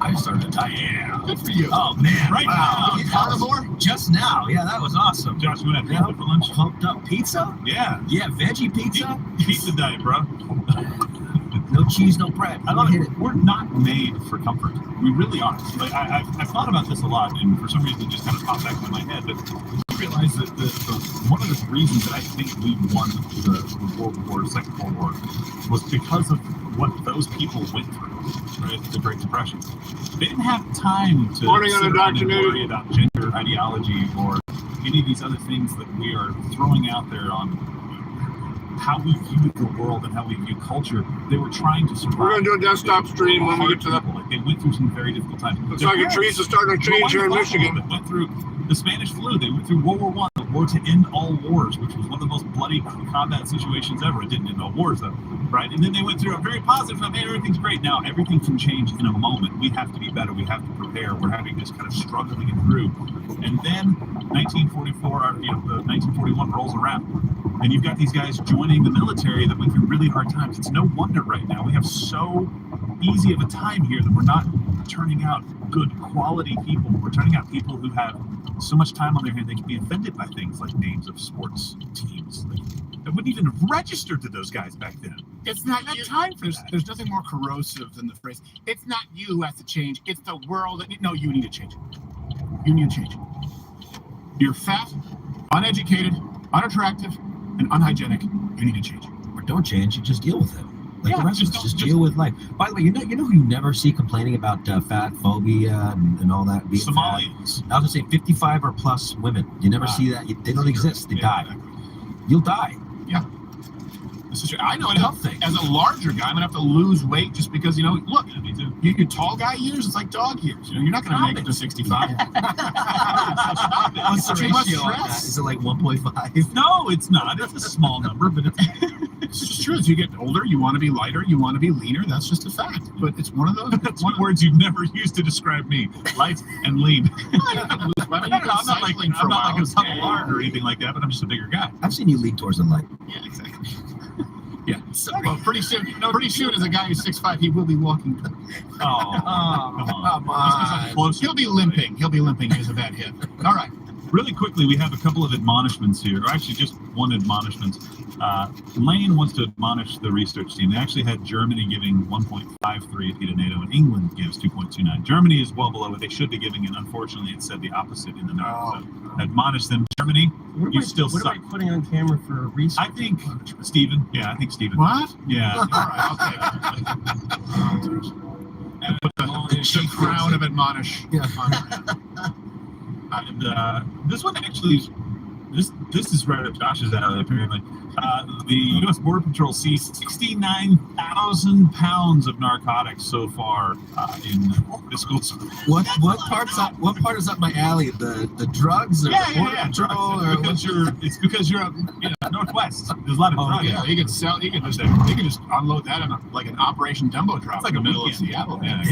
I started to die. Yeah. Good for you. Oh, man. Right wow. now. Carnivore? Just now. Yeah, that was awesome. Josh, you want to have pizza for lunch? Pumped up pizza? Yeah. Yeah, veggie pizza? Pizza diet, bro. No cheese, no bread. I love it. We're not made for comfort. We really aren't. Like, I've thought about this a lot, and for some reason it just kind of popped back into my head. But I realized that one of the reasons that I think we won the World War, Second World War, was because of what those people went through, right? The Great Depression. They didn't have time to sit around and worry about gender ideology or any of these other things that we are throwing out there on how we view the world and how we view culture. They were trying to survive. We're going to do a desktop stream when we get to that. Like, they went through some very difficult times. Looks like a trees are starting to change here in Michigan. They went through the Spanish flu. They went through World War I, the war to end all wars, which was one of the most bloody combat situations ever. It didn't end all wars, though, right? And then they went through a very positive, man, everything's great. Now, everything can change in a moment. We have to be better. We have to prepare. We're having this kind of struggle to get through. And then 1941 rolls around. And you've got these guys joining the military that went through really hard times. It's no wonder right now we have so easy of a time here that we're not turning out good quality people. We're turning out people who have so much time on their hand they can be offended by things like names of sports teams. That wouldn't even have registered to those guys back then. It's not you. Time for there's nothing more corrosive than the phrase, it's not you who has to change, it's the world. No, you need to change. You need to change. You're fat, uneducated, unattractive, and unhygienic. You need to change. Or don't change, you just deal with it. Like the rest of us, just deal with life. By the way, you know who you never see complaining about fat phobia and all that? Being Somalians. Fat? I was going to say 55 or plus women. You never see that. They don't exist. They die. Exactly. You'll die. Yeah. This is true. I know it helps. As a larger guy, I'm gonna have to lose weight just because look, Me too. your tall guy years, it's like dog years. You're not gonna make it to 65. What's the Too much ratio on that? stress. Is it like 1.5? No, it's not. It's a small number, but It's just true. As you get older, you want to be lighter, you want to be leaner. That's just a fact. But it's one of those. that's one words you've never used to describe me: light and lean. I'm I'm not like a subtle lard or anything like that, but I'm just a bigger guy. I've seen you lean towards the light. Yeah, exactly. Yeah. Well, pretty soon, as a guy who's 6'5", he will be walking. Oh, come on. Close. He'll be limping. He has a bad hip. All right. Really quickly, we have a couple of admonishments here, or actually just one admonishment. Lane wants to admonish the research team. They actually had Germany giving 1.53 if to NATO, and England gives 2.29. Germany is well below what they should be giving, and unfortunately, it said the opposite in the note. So admonish them, Germany. You still suck. What am I putting on camera for research? I think Stephen. Yeah, I think Stephen. What? Yeah. All right. I'll take it. And put the crown of admonish. Yeah. And this one actually, this is right up Josh's alley apparently. The U.S. Border Patrol seized 69,000 pounds of narcotics so far in fiscal. What part is up my alley? The drugs or the border patrol or It's because you're up northwest. There's a lot of drugs. Yeah, you can sell. You can just unload that in like an Operation Dumbo drop. It's like in the a middle of weekend. Seattle. Yeah,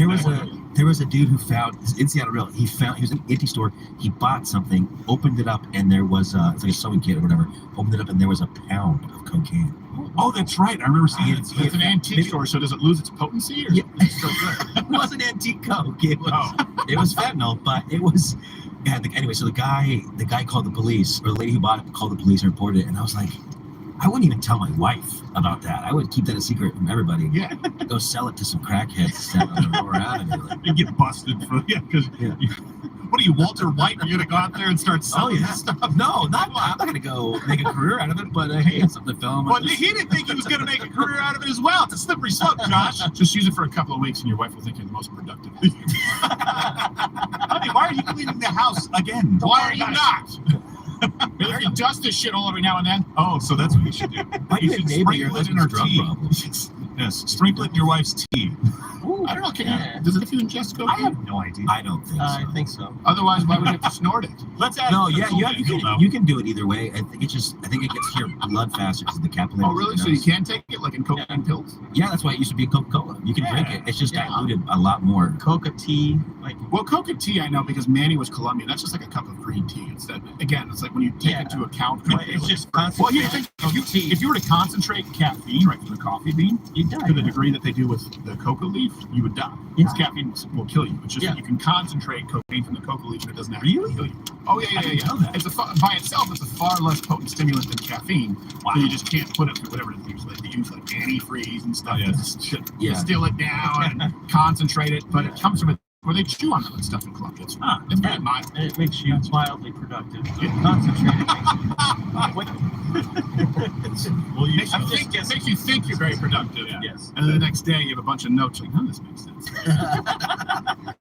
There was a dude who found in Seattle Real. He was in an empty store. He bought something, opened it up, and there was it's like a sewing kit or whatever. Opened it up, and there was a pound of cocaine. Oh, that's right. I remember seeing it. It's an antique store, so does it lose its potency? Or Yeah. is it still good? It wasn't antique coke. It was fentanyl, but it was. Yeah. Anyway, so the guy called the police, or the lady who bought it called the police and reported it, and I was like, I wouldn't even tell my wife about that. I would keep that a secret from everybody. Yeah. Go sell it to some crackheads that were out of it. You get busted for because what are you, Walter White? You're gonna go out there and start selling this stuff? No, I'm not gonna go make a career out of it. But hey, it's something to film. Well, he didn't think he was gonna make a career out of it as well. It's a slippery slope, Josh. Just use it for a couple of weeks, and your wife will think you're the most productive. Honey, why are you cleaning the house again? Why are you not? You dust this shit all every now and then. Oh, so that's what you should do. You should sprinkle it in her tea. Yes, sprinkle it in your wife's tea. I don't know. Does it if you ingest cocaine? I have no idea. I don't think so. I think so. Otherwise, why would you have to snort it? Let's ask. No, the you can do it either way. I think it gets to your blood faster because of the capillaries. Oh, really? So you can take it like in cocaine pills? Yeah, that's why it used to be Coca-Cola. You can drink it. It's just diluted a lot more. Coca tea, Well, Coca tea I know because Manny was Colombian. That's just like a cup of green tea. It's like when you take into account. It's just Well, if you were to concentrate caffeine right from the coffee bean to the degree that they do with the coca leaf, you would die. Because caffeine will kill you. It's just that you can concentrate cocaine from the coca leaf and it doesn't actually kill you. Oh yeah. It's by itself, it's a far less potent stimulant than caffeine. Wow. So you just can't put it through whatever they use like antifreeze and stuff. To distill it down and concentrate it. But it comes from it. Where they chew on that stuff in Colombia. It's very mild. And it makes you mildly productive. Concentrated. Well, It makes you think you're very productive. Yes. And then the next day you have a bunch of notes like, this makes sense.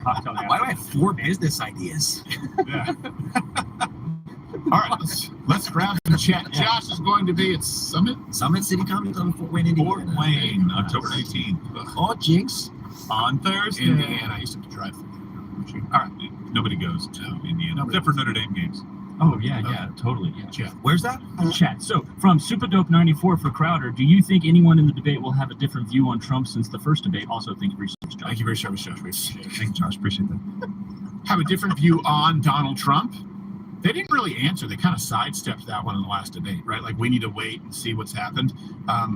Why do I have 4 business ideas? Yeah. All right, let's grab some chat. Josh is going to be at Summit City Comedy on Fort Wayne, Indiana. Fort Wayne, October 18th. Oh, jinx. On Thursday. Indiana. I used to have to drive through. All right. Nobody goes to Indiana except for Notre Dame games. Oh, yeah, totally. Yeah. Where's that? Chat. So, from Superdope94 for Crowder, do you think anyone in the debate will have a different view on Trump since the first debate? Also, thank you for your service, Josh. Thank you for your service, Josh. Thank you, Josh. Appreciate that. Have a different view on Donald Trump? They didn't really answer. They kind of sidestepped that one in the last debate, right? Like, we need to wait and see what's happened.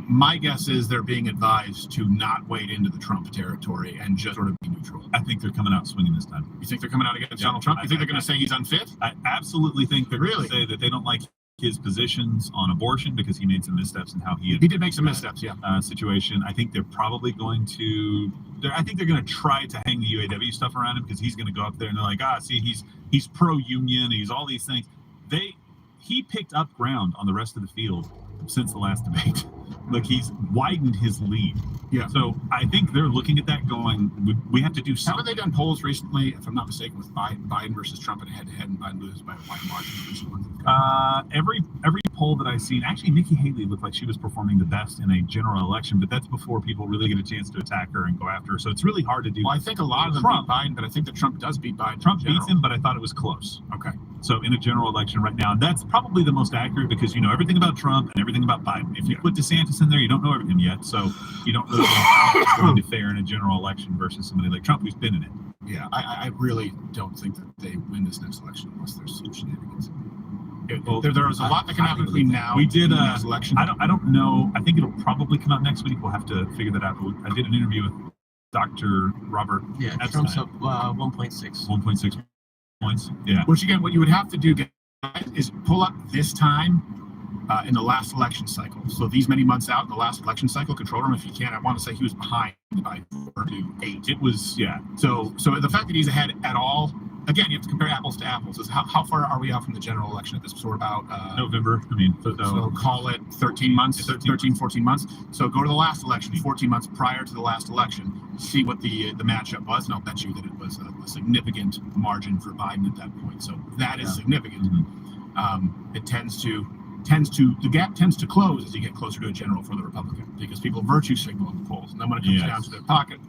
My guess is they're being advised to not wade into the Trump territory and just sort of be neutral. I think they're coming out swinging this time. You think they're coming out against Donald Trump? You think they're going to say he's unfit? I absolutely think they're going to say that they don't like his positions on abortion because he made some missteps in how he did make some missteps, situation. I think they're probably going to I think they're going to try to hang the UAW stuff around him because he's going to go up there and they're like, see, he's pro-union, he's all these things. He picked up ground on the rest of the field since the last debate. Like, he's widened his lead. Yeah. So I think they're looking at that going, we have to do Haven't something. they done polls recently, if I'm not mistaken, with Biden versus Trump and head-to-head, and Biden loses by a wide margin? Every poll that I've seen, actually Nikki Haley looked like she was performing the best in a general election, but that's before people really get a chance to attack her and go after her. So it's really hard to do. Well, I think a lot of them Trump. beat Biden, but I think that Trump does beat Biden. Trump in beats general. him, but I thought it was close. Okay. So in a general election right now, and that's probably the most accurate because you know everything about Trump and everything about Biden. If you put DeSantis in there, you don't know everything yet, so you don't really know how it's going to fare in a general election versus somebody like Trump who's been in it. Yeah, I really don't think that they win this next election unless there's some shenanigans. There's a lot that can happen between now We did. and the next election. I don't know. I think it'll probably come out next week. We'll have to figure that out. I did an interview with Dr. Robert. Yeah, Epstein. Trump's up 1.6. 1.6 points. Yeah. Which again, what you would have to do, guys, is pull up this time in the last election cycle. So these many months out in the last election cycle, control room, if you can. I want to say he was behind by 4 to 8. It was, yeah. So the fact that he's ahead at all, again, you have to compare apples to apples. Is how far are we out from the general election at this? So we're about November. I mean, so call it 13 months, 13, 14 months. So go to the last election, 14 months prior to the last election, see what the matchup was, and I'll bet you that it was a significant margin for Biden at that point. So that is significant. Mm-hmm. It the gap tends to close as you get closer to a general for the Republican because people virtue signal in the polls, and then when it comes down to their pocket,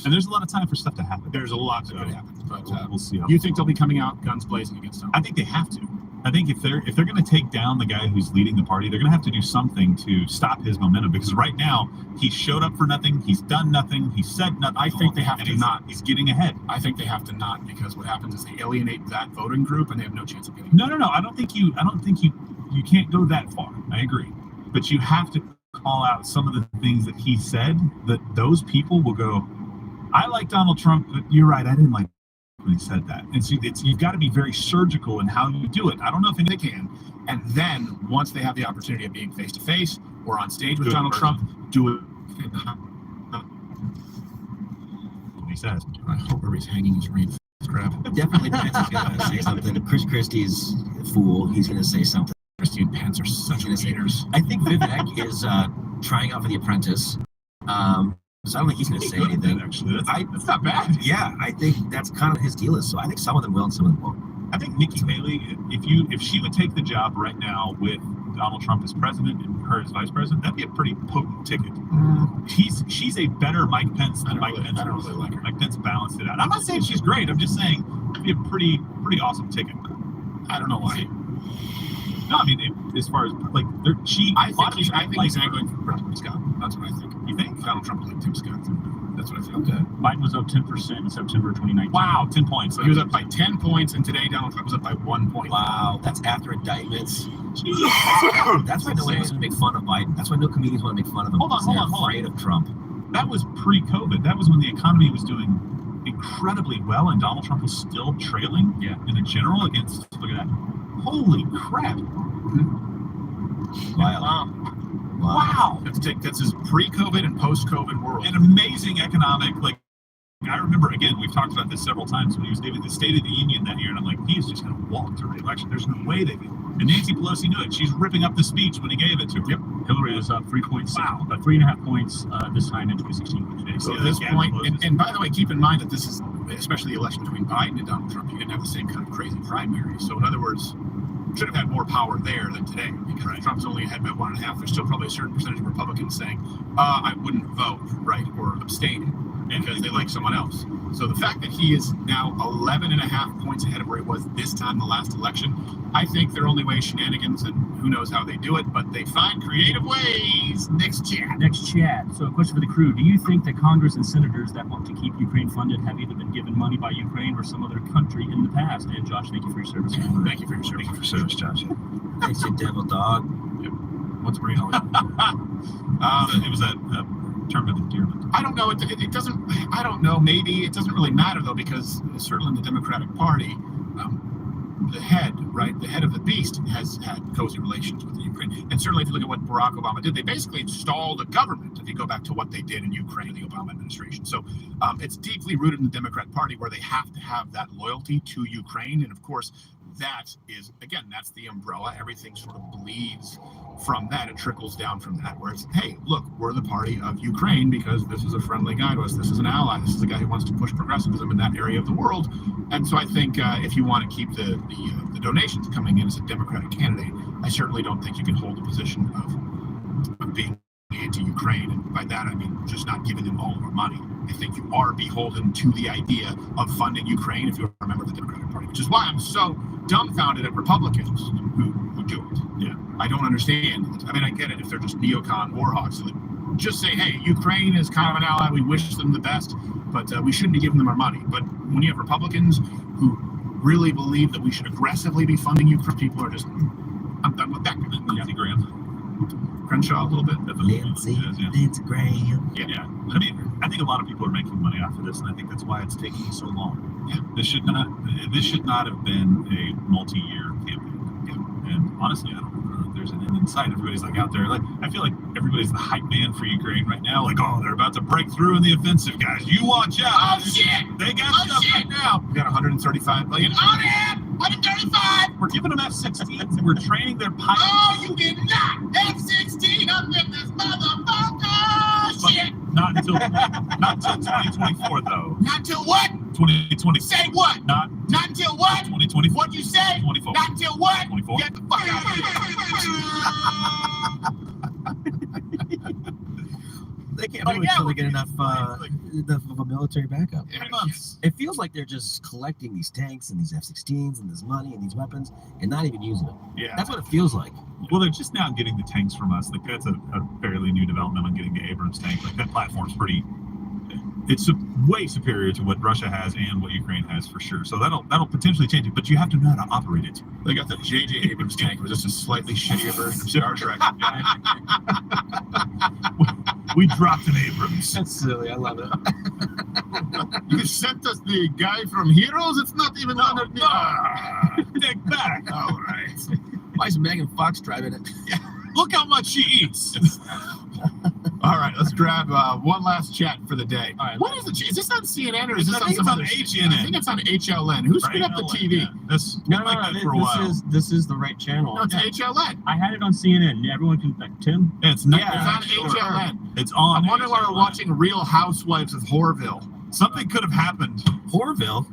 and there's a lot of time for stuff to happen. There's a lot that could happen, but we'll see. How you think they'll be coming out guns blazing against them? I think they have to. I think if they're going to take down the guy who's leading the party, they're going to have to do something to stop his momentum. Because right now, he showed up for nothing. He's done nothing. He said nothing. I think they have to not. He's getting ahead. I think they have to not because what happens is they alienate that voting group and they have no chance of getting. No. I don't think you can't go that far. I agree, but you have to call out some of the things that he said that those people will go, I like Donald Trump, but you're right. I didn't like when he said that. And so you've got to be very surgical in how you do it. I don't know if they can. And then once they have the opportunity of being face to face or on stage with Donald Trump, do it. What he says. I hope everybody's hanging his rain crap. Definitely Pence is going to say something. Chris Christie's a fool. He's going to say something. Christie and Pence are such haters. I think Vivek is trying out for The Apprentice. So I don't think he's going to say anything. Actually, that's not bad. Yeah, I think that's kind of his deal is. So I think some of them will and some of them won't. I think Nikki Haley, if she would take the job right now with Donald Trump as president and her as vice president, that'd be a pretty potent ticket. She's a better Mike Pence than Mike Pence. I don't really like her. Mike Pence balanced it out. I'm not saying she's great. I'm just saying it'd be a pretty awesome ticket. I don't know why. No, I mean as far as like I think he's angling for Tim Scott. That's what I think. You think Donald Trump will like Tim Scott? That's what I think. Okay. Biden was up 10% in September 2019. Wow, 10 points. So he was up by 10 points, and today Donald Trump was up by 1 point. Wow, that's after indictments. That's why no one wants to make fun of Biden. That's why no comedians want to make fun of him. Hold on. Afraid of Trump. That was pre-COVID. That was when the economy was doing incredibly well, and Donald Trump was still trailing in the general against. Look at that! Holy crap! Wow! That's his pre-COVID and post-COVID world. An amazing economic, I remember, again, we've talked about this several times when he was giving the State of the Union that year, and I'm like, he is just going to walk to re-election. There's no way they can. And Nancy Pelosi knew it. She's ripping up the speech when he gave it to her. Yep. Hillary was up 3.6, about 3.5 points this time in 2016. So at this point, and by the way, keep in mind that this is, especially the election between Biden and Donald Trump, you didn't have the same kind of crazy primary. So in other words, should have had more power there than today because Trump's only ahead by 1.5. There's still probably a certain percentage of Republicans saying, I wouldn't vote, right, or abstain because they like someone else. So the fact that he is now 11.5 points ahead of where he was this time in the last election, I think their only way is shenanigans, and who knows how they do it, but they find creative ways. Next chat. So a question for the crew. Do you think that Congress and senators that want to keep Ukraine funded have either been given money by Ukraine or some other country in the past? And Josh, thank you for your service. Thank you for your service. Thank you for service, Josh. Thanks, you devil dog. What's Marine always? It was a term of endearment. I don't know. It doesn't. I don't know. Maybe it doesn't really matter though, because certainly in the Democratic Party, the head of the beast has had cozy relations with the Ukraine. And certainly, if you look at what Barack Obama did, they basically installed a government. If you go back to what they did in Ukraine in the Obama administration, so it's deeply rooted in the Democrat Party, where they have to have that loyalty to Ukraine, and of course. That is, again, that's the umbrella. Everything sort of bleeds from that, it trickles down from that, where it's, hey, look, we're the party of Ukraine because this is a friendly guy to us. This is an ally. This is a guy who wants to push progressivism in that area of the world. And so I think if you want to keep the donations coming in as a Democratic candidate, I certainly don't think you can hold a position of being anti-Ukraine. And by that, I mean just not giving them all more money. I think you are beholden to the idea of funding Ukraine if you're a member of the Democratic Party, which is why I'm so dumbfounded at Republicans who do it. Yeah, I don't understand. I mean, I get it if they're just neocon war hawks. So just say, hey, Ukraine is kind of an ally. We wish them the best, but we shouldn't be giving them our money. But when you have Republicans who really believe that we should aggressively be funding Ukraine, people are just, I'm done with that. Nancy Graham. Crenshaw a little bit. Nancy Graham. Yeah. I mean, I think a lot of people are making money off of this, and I think that's why it's taking so long. Yeah. This should not have been a multi-year campaign. Yeah. And honestly, I don't know if there's an end in sight. Everybody's like out there, like I feel like everybody's the hype man for Ukraine right now. Like, oh, they're about to break through in the offensive, guys. You watch out. Oh shit! They got stuff right now. We got 135 billion. On it! 135! We're giving them F-16s. We're training their pilots. Oh, you did not! F-16 up in this motherfucker! Shit! Not until 2024, though. Not until what? 2020. Say what? Not until what? 2024. What'd you say? 24. Not until what? 24. Get the fuck out of here! They can't do it until they get enough of a military backup. 3 months. It feels like they're just collecting these tanks and these F-16s and this money and these weapons and not even using them. Yeah. That's what it feels like. Well, they're just now getting the tanks from us. Like that's a fairly new development on getting the Abrams tank. Like that platform's it's way superior to what Russia has and what Ukraine has for sure. So that'll potentially change it, but you have to know how to operate it. They got the J.J. Abrams tank. It was just a slightly shittier version of Star Trek. We dropped an Abrams. That's silly. I love it. You sent us the guy from Heroes? It's not even under the... Take back. All right. Why is Megan Fox driving it? Look how much she eats. All right, let's grab one last chat for the day. All right, what is it? Is this on CNN or is this I on think some it's on other? HNN. I think it's on HLN. Who screwed up the TV? That's No, like that for a while. This is the right channel. No, it's HLN. I had it on CNN. Everyone can, Tim? Yeah, it's not. It's on HLN. It's on. I'm wondering why we're HLN. watching Real Housewives of Horville. Something could have happened. Horville.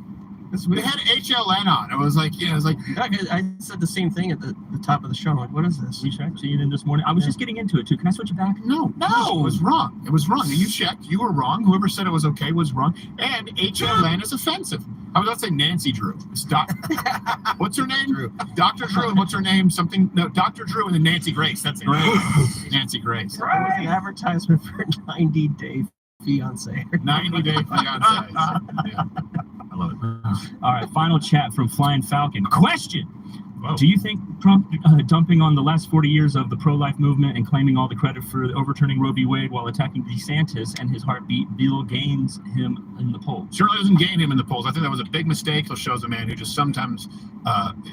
That's They weird. had HLN on. It was like, I said the same thing at the top of the show. I'm like, what is this? We checked CNN this morning. I was just getting into it too. Can I switch it back? no, it was wrong. It was wrong. You checked. You were wrong. Whoever said it was okay was wrong. And HLN is offensive. I was about to say Nancy Drew. It's what's her name? Drew. Dr. Drew. And what's her name? Dr. Drew and then Nancy Grace. That's it. Nancy Grace. It was an advertisement for 90 Day Fiance. 90 Day Fiance. Yeah. I love it. All right, final chat from Flying Falcon. Question. Whoa. Do you think Trump dumping on the last 40 years of the pro-life movement and claiming all the credit for overturning Roe v. Wade while attacking DeSantis and his heartbeat bill gains him in the polls? Certainly doesn't gain him in the polls. I think that was a big mistake. It shows a man who just sometimes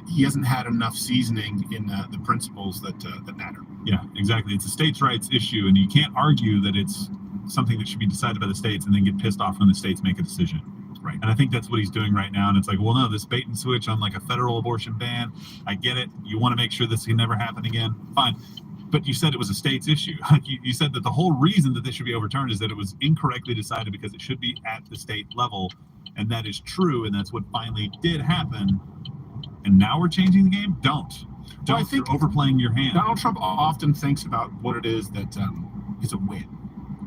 he hasn't had enough seasoning in the principles that matter. Yeah, exactly. It's a states' rights issue, and you can't argue that it's something that should be decided by the states and then get pissed off when the states make a decision. Right. And I think that's what he's doing right now. And it's like, well, no, this bait and switch on like a federal abortion ban. I get it. You want to make sure this can never happen again. Fine. But you said it was a state's issue. You said that the whole reason that this should be overturned is that it was incorrectly decided because it should be at the state level. And that is true. And that's what finally did happen. And now we're changing the game? Don't. Well, I think you're overplaying your hand. Donald Trump often thinks about what it is that is a win.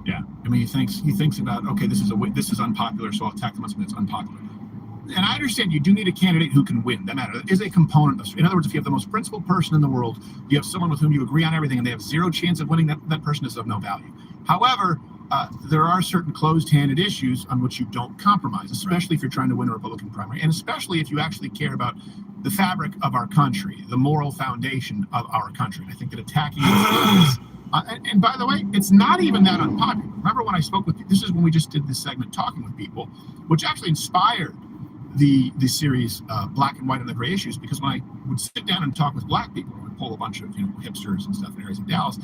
Yeah. I mean, he thinks about, okay, this is unpopular, so I'll attack them on something that's unpopular. And I understand you do need a candidate who can win. That matter. There is a component of, in other words, if you have the most principled person in the world, you have someone with whom you agree on everything, and they have zero chance of winning, that person is of no value. However, there are certain closed-handed issues on which you don't compromise, especially if you're trying to win a Republican primary, and especially if you actually care about the fabric of our country, the moral foundation of our country. And I think that attacking it and by the way, it's not even that unpopular. Remember when I spoke with you, this is when we just did this segment talking with people, which actually inspired the series Black and White and the Gray Issues, because when I would sit down and talk with black people, I would pull a bunch of hipsters and stuff in areas of Dallas,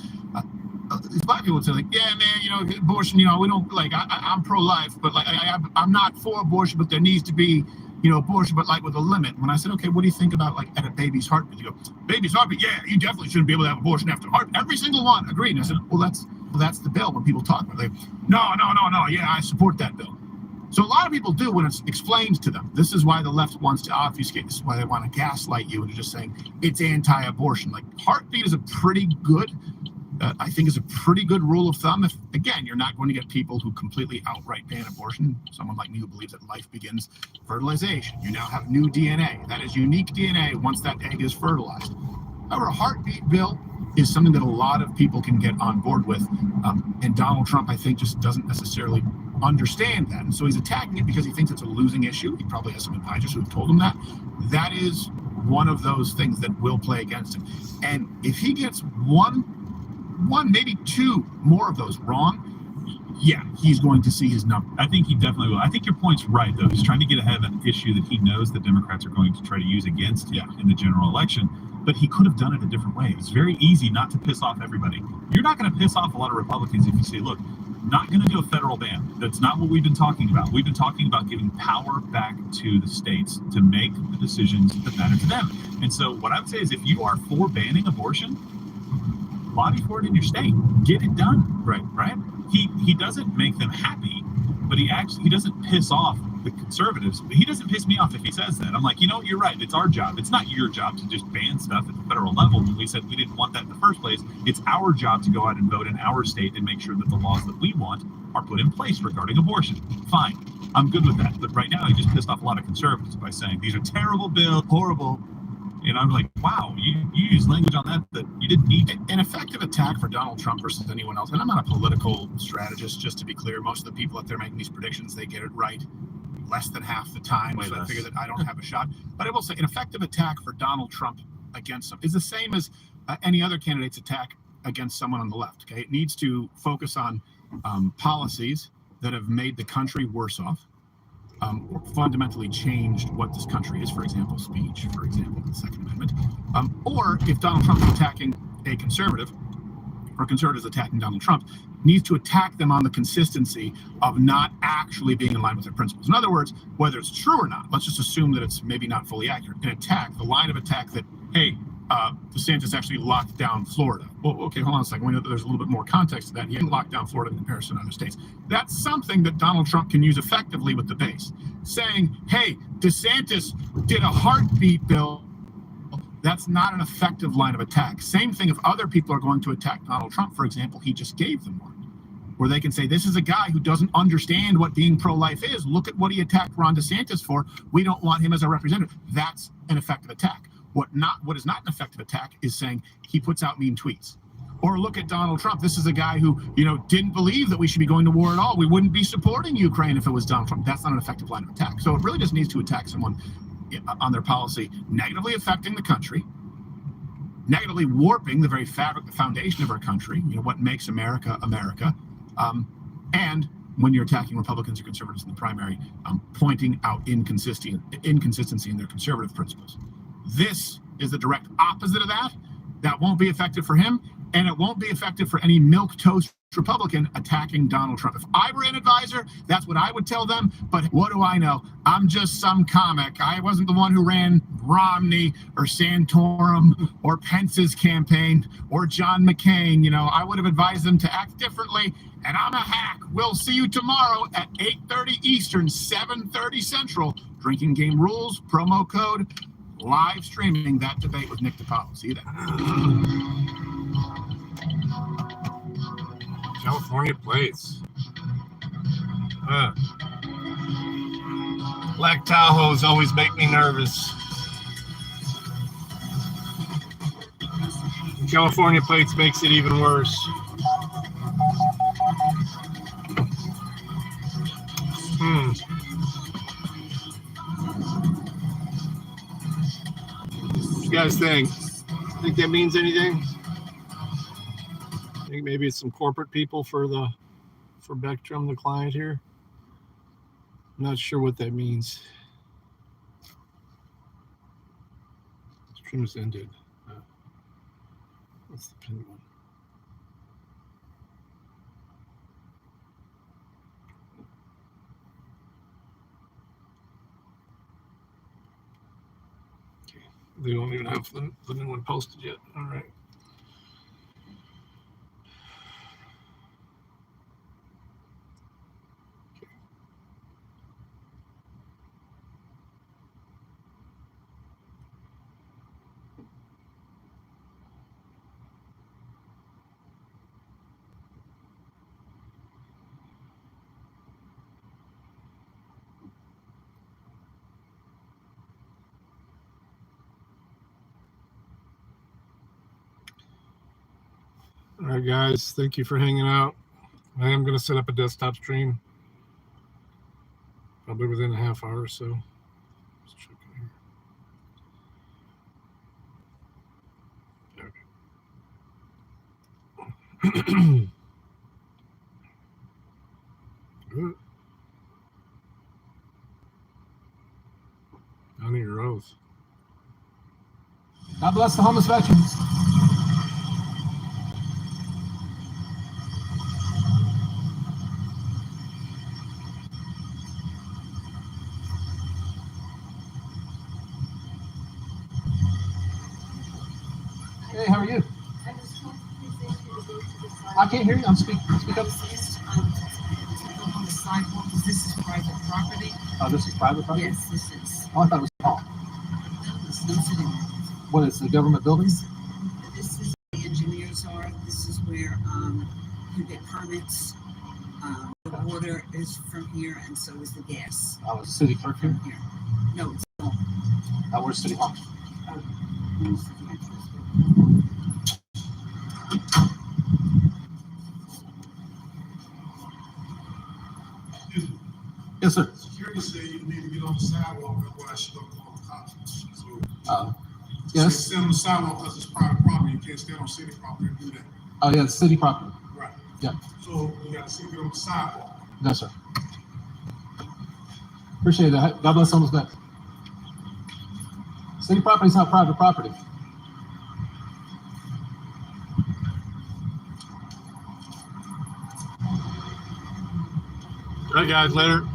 these black people would say like, yeah, man, abortion, we don't like, I'm pro-life, but like I'm not for abortion, but there needs to be abortion, but like with a limit. When I said, okay, what do you think about like at a baby's heartbeat? You go, baby's heartbeat, yeah, you definitely shouldn't be able to have abortion after heart. Every single one agreed. And I said, well, that's the bill. When people talk about it, no, yeah, I support that bill. So a lot of people do when it's explained to them. This is why the left wants to obfuscate. This is why they want to gaslight you into just saying it's anti-abortion. Like heartbeat is a pretty good, I think is a pretty good rule of thumb. If, again, you're not going to get people who completely outright ban abortion. Someone like me who believes that life begins fertilization. You now have new DNA. That is unique DNA once that egg is fertilized. However, a heartbeat bill is something that a lot of people can get on board with. And Donald Trump, I think, just doesn't necessarily understand that. And so he's attacking it because he thinks it's a losing issue. He probably has some advisors who have told him that. That is one of those things that will play against him. And if he gets one, maybe two more of those wrong, yeah, he's going to see his number. I think he definitely will. I think your point's right, though. He's trying to get ahead of an issue that he knows the Democrats are going to try to use against him in the general election. But he could have done it a different way. It's very easy not to piss off everybody. You're not going to piss off a lot of Republicans if you say, look, not going to do a federal ban. That's not what we've been talking about. We've been talking about giving power back to the states to make the decisions that matter to them. And so what I would say is if you are for banning abortion, lobby for it in your state. Get it done. Right. He doesn't make them happy, but he doesn't piss off the conservatives. He doesn't piss me off if he says that. I'm like, you're right. It's our job. It's not your job to just ban stuff at the federal level. When we said we didn't want that in the first place, it's our job to go out and vote in our state and make sure that the laws that we want are put in place regarding abortion. Fine. I'm good with that. But right now, he just pissed off a lot of conservatives by saying these are terrible bills, horrible. And I'm like, wow, you use language on that you didn't need. An effective attack for Donald Trump versus anyone else. And I'm not a political strategist, just to be clear. Most of the people out there making these predictions, they get it right less than half the time. So I figure that I don't have a shot. But I will say an effective attack for Donald Trump against him is the same as any other candidate's attack against someone on the left. Okay, it needs to focus on policies that have made the country worse off. Or fundamentally changed what this country is, for example, speech, for example, the Second Amendment. Or if Donald Trump is attacking a conservative, or conservatives attacking Donald Trump, needs to attack them on the consistency of not actually being in line with their principles. In other words, whether it's true or not, let's just assume that it's maybe not fully accurate. An attack, the line of attack that, hey, DeSantis actually locked down Florida. Well, okay, hold on a second. We know that there's a little bit more context to that. He didn't lock down Florida in comparison to other states. That's something that Donald Trump can use effectively with the base. Saying, hey, DeSantis did a heartbeat bill. That's not an effective line of attack. Same thing if other people are going to attack Donald Trump, for example, he just gave them one. Where they can say, this is a guy who doesn't understand what being pro-life is. Look at what he attacked Ron DeSantis for. We don't want him as a representative. That's an effective attack. What is not an effective attack is saying he puts out mean tweets. Or look at Donald Trump. This is a guy who, didn't believe that we should be going to war at all. We wouldn't be supporting Ukraine if it was Donald Trump. That's not an effective line of attack. So it really just needs to attack someone on their policy negatively affecting the country, negatively warping the very fabric, the foundation of our country, what makes America, America. And when you're attacking Republicans or conservatives in the primary, pointing out inconsistency in their conservative principles. This is the direct opposite of that. That won't be effective for him, and it won't be effective for any milquetoast Republican attacking Donald Trump. If I were an advisor, that's what I would tell them. But what do I know? I'm just some comic. I wasn't the one who ran Romney or Santorum or Pence's campaign or John McCain. I would have advised them to act differently. And I'm a hack. We'll see you tomorrow at 8:30 Eastern, 7:30 Central. Drinking Game Rules, promo code, live streaming that debate with Nick DiPaolo. See you there. California plates. Black Tahoes always make me nervous. California plates makes it even worse. What you guys think? Think that means anything? I think maybe it's some corporate people for Vectrum, the client here. I'm not sure what that means. Stream has ended. What's the pin one? They don't even have the new one posted yet. All right. All right, guys. Thank you for hanging out. I am going to set up a desktop stream. Probably within a half hour or so. Let's check in here. Okay. Good. Honor your oath. God bless the homeless veterans. Hey, how are you? I can't hear you. Speak up. On the sidewalk, this is private property. Oh, this is private property? Yes, this is. Oh, I thought it was small. It's no city. What is the government buildings? This is where the engineers are. This is where you get permits. The water is from here, and so is the gas. Oh, it's city clerk here? Here. No, it's not. Where's City Hall? Yes, sir. Security say you need to get on the sidewalk, otherwise she's gonna call the cops. So, yes. stand on the sidewalk because it's private property. You can't stand on city property and do that. Oh, yeah, it's city property. Right. Yeah. So you got to see get on the sidewalk. Yes, sir. Appreciate it. God bless someone's back. City property is not private property. All right, guys. Later.